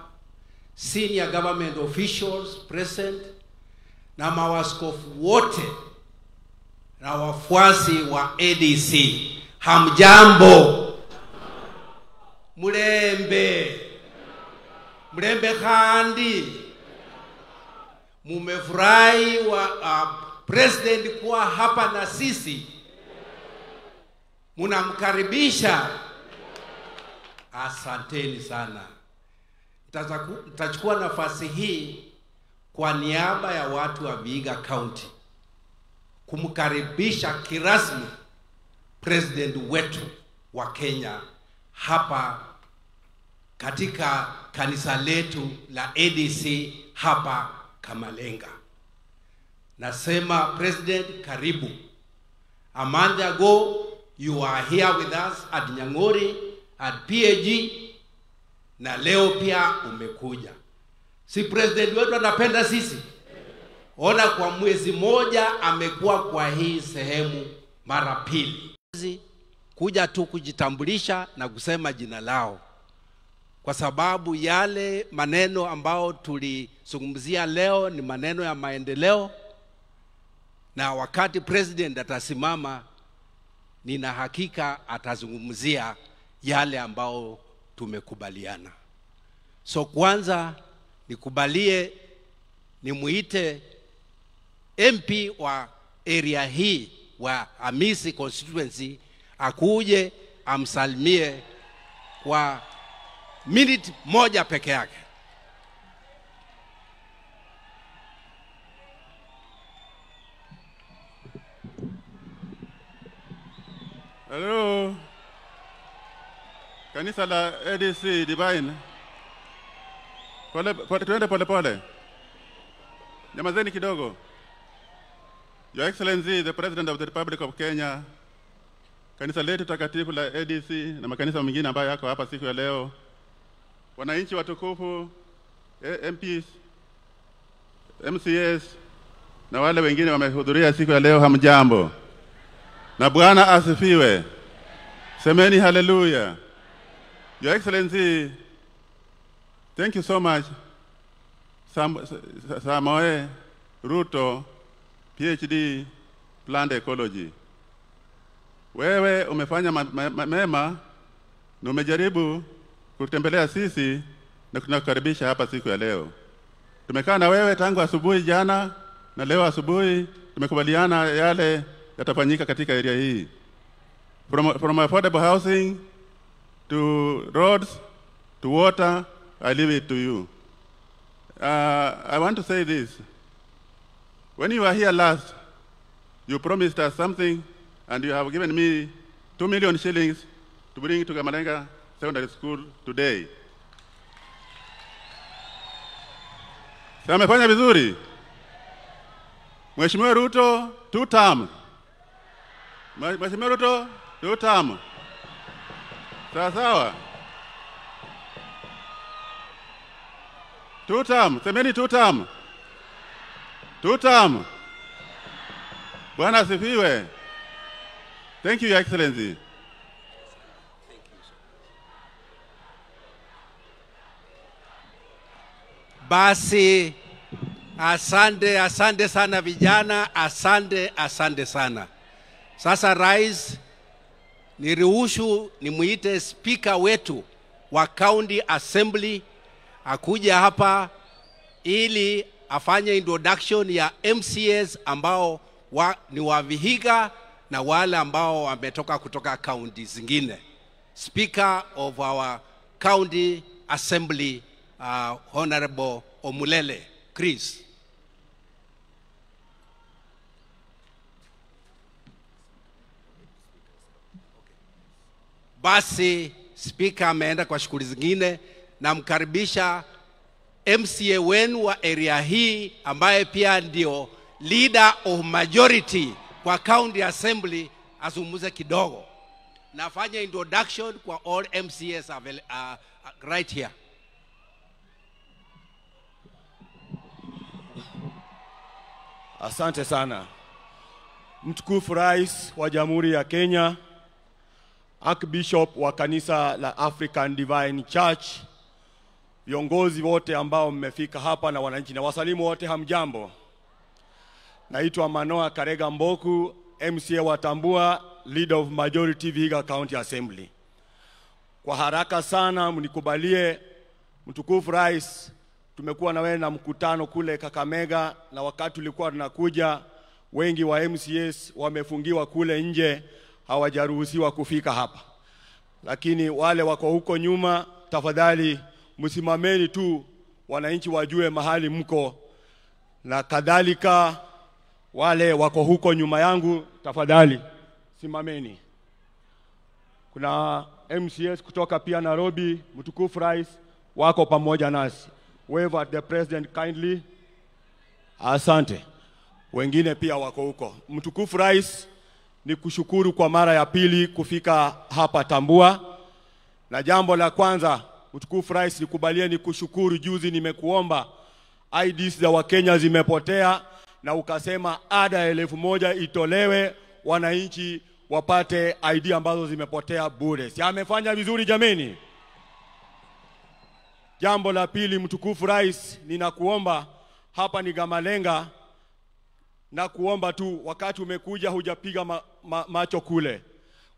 senior government officials present, na mawaskofu wote na wafuasi wa ADC. Hamjambo. Mlembe. Mlembe khandi. Mumefurahi wa president kuwa hapa na sisi. Munamkaribisha. Asanteni sana. Nitachukua nafasi hii kwa niaba ya watu wa Vihiga County kumkaribisha kirasmi president wetu wa Kenya hapa katika kanisa letu la ADC hapa Kamalenga. Nasema president, karibu. A month ago you are here with us at Nyang'ori at PAG, na leo pia umekuja. Si president wetu anapenda sisi? Ona kwa mwezi moja amekuwa kwa hii sehemu mara 2. Kuja tu kujitambulisha na kusema jina lao. Kwa sababu yale maneno ambao tulizungumzia leo ni maneno ya maendeleo, na wakati president atasimama nina hakika atazungumzia yale ambao tumekubaliana. So kwanza nikubalie nimuite MP wa area hii wa Hamisi constituency akuje amsalimie kwa minute moja peke yake. Hello. Kanisa la ADC Divine. Tuende pole pole. Nyamazeni kidogo. Your Excellency, the President of the Republic of Kenya, kanisa letu takatifu la ADC na makanisa mengine ambayo yako hapa siku ya leo, wananchi watukufu, MPs, MCS na wale wengine wamehudhuria siku ya leo, hamjambo. Na Bwana asifiwe. Semeni hallelujah. Your Excellency, thank you so much. Samoe Ruto, PhD, plant ecology. Wewe umefanya mema na umejaribu kutembelea sisi na tunakukaribisha hapa siku ya leo. Tumekaa na wewe tangu asubuhi jana na leo asubuhi tumekubaliana yale yatafanyika katika area hii. From affordable housing to roads to water, I leave it to you. I want to say this. When you were here last, you promised us something and you have given me 2 million shillings to bring to Gamalenga Secondary School today. Sasa amefanya vizuri. Mheshimiwa Ruto, 2 term. Mheshimiwa Ruto, 2 term. Sawa sawa. 2 term, semeni 2 term. 2 term. Bwana asifiwe. Thank you, Your Excellency. Basi asante sana vijana, asante sana. Sasa rais, niruhusu nimuite speaker wetu wa County Assembly akuja hapa ili afanye introduction ya MCAs ambao ni wa Vihiga na wale ambao wametoka kutoka county zingine. Speaker of our County Assembly, Honorable Omulele Chris. Basi speaker ameenda kwa shughuli zingine, na mkaribisha MCA wenu wa area hii ambaye pia ndio leader of majority kwa County Assembly azungumze kidogo. Nafanya introduction kwa all MCAs right here. Asante sana. Mtukufu Rais wa Jamhuri ya Kenya, Archbishop wa kanisa la African Divine Church, viongozi wote ambao mmefika hapa na wananchi na wasalimu wote, hamjambo. Naitwa Manoa Karega Mboku, MCA wa Tambua, Leader of Majority Vihiga County Assembly. Kwa haraka sana mnikubalie Mtukufu Rais, tumekuwa na wewe na mkutano kule Kakamega, na wakati tulikuwa tunakuja wengi wa MCAs wamefungiwa kule nje, hawajaruhusiwa kufika hapa. Lakini wale wako huko nyuma, tafadhali msimameni tu wananchi wajue mahali mko, na kadhalika wale wako huko nyuma yangu tafadhali simameni. Kuna MCAs kutoka pia Nairobi, Mtukufu Rais, wako pamoja nasi. Wave at the president kindly. Asante. Wengine pia wako huko. Mtukufu Rais, ni kushukuru kwa mara ya pili kufika hapa Tambua. Na jambo la kwanza, Mtukufu Rais, nikubalie ni kushukuru, juzi nimekuomba IDs za Wakenya zimepotea na ukasema ada 1000 itolewe wananchi wapate ID ambazo zimepotea bure. Si amefanya vizuri jameni? Jambo la pili, Mtukufu Rais, ninakuomba hapa ni Gamalenga, na kuomba tu wakati umekuja hujapiga macho kule.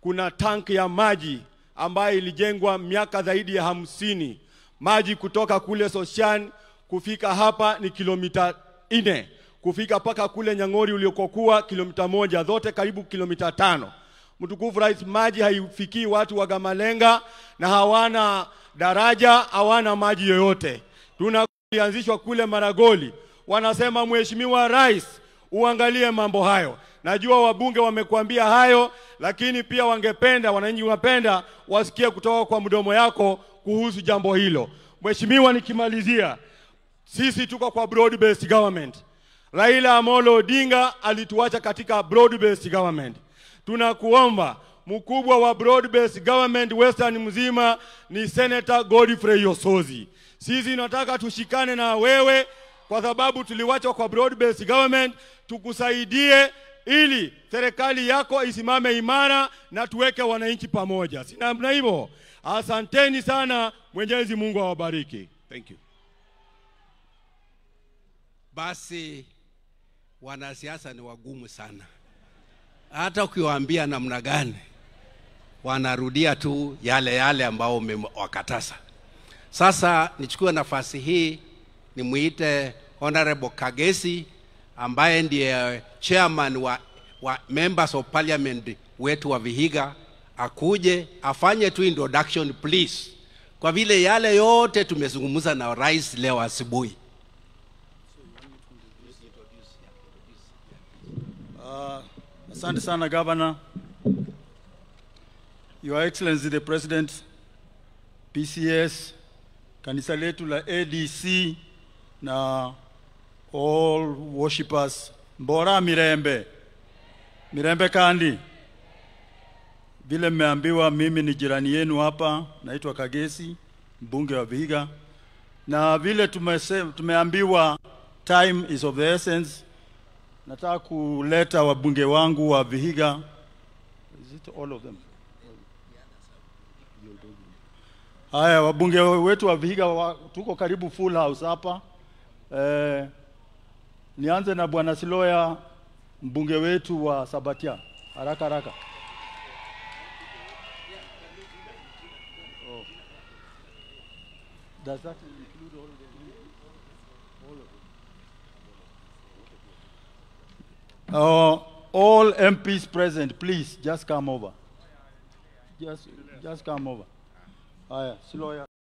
Kuna tank ya maji ambayo ilijengwa miaka zaidi ya 50. Maji kutoka kule Soshan kufika hapa ni kilomita 4. Kufika paka kule Nyang'ori uliokokuwa kilomita 1, zote karibu kilomita 5. Mtukufu Rais, maji haifikii watu wa Gamalenga na hawana daraja, hawana maji yoyote. Tunaanzishwa kule Maragoli. Wanasema Mheshimiwa Rais, uangalie mambo hayo. Najua wabunge wamekuambia hayo, lakini pia wangependa, wananchi wapenda wasikie kutoka kwa mdomo yako kuhusu jambo hilo. Mheshimiwa, nikimalizia, sisi tuko kwa broad based government. Raila Amolo Odinga alituacha katika broad based government. Tunakuomba, mkubwa wa broad based government Western mzima ni Senator Godfrey Osozi. Sisi tunataka tushikane na wewe kwa sababu tuliwachwa kwa broad based government, tukusaidie ili serikali yako isimame imara na tuweke wananchi pamoja. Si namna hivyo? Asanteni sana, Mwenyezi Mungu awabariki. Thank you. Basi wanasiasa ni wagumu sana. hata ukiwaambia namna gani wanarudia tu yale yale ambao umewakataza. Sasa nichukue nafasi hii nimuite Honorable Kagesi ambaye ndiye chairman wa members of parliament wetu wa Vihiga, akuje afanye tu introduction please, kwa vile yale yote tumezungumza na rais leo asubuhi. Asante sana Governor. Your Excellency the President, PCS, kanisa letu la ADC na all worshippers, mbora mirembe. Mirembe kandi. Vile mmeambiwa mimi ni jirani yenu hapa, naitwa Kagesi, mbunge wa Vihiga. Na vile tumeambiwa time is of the essence, nataka kuleta wabunge wangu wa Vihiga. Is it all of them? Haya, wabunge wetu wa Vihiga tuko karibu full house hapa. Nianze na Bwana Siloya, mbunge wetu wa Sabatia. Haraka haraka. Oh. Does that include all of them? All MPs present, please just come over. Just come over. Haya, Siloya.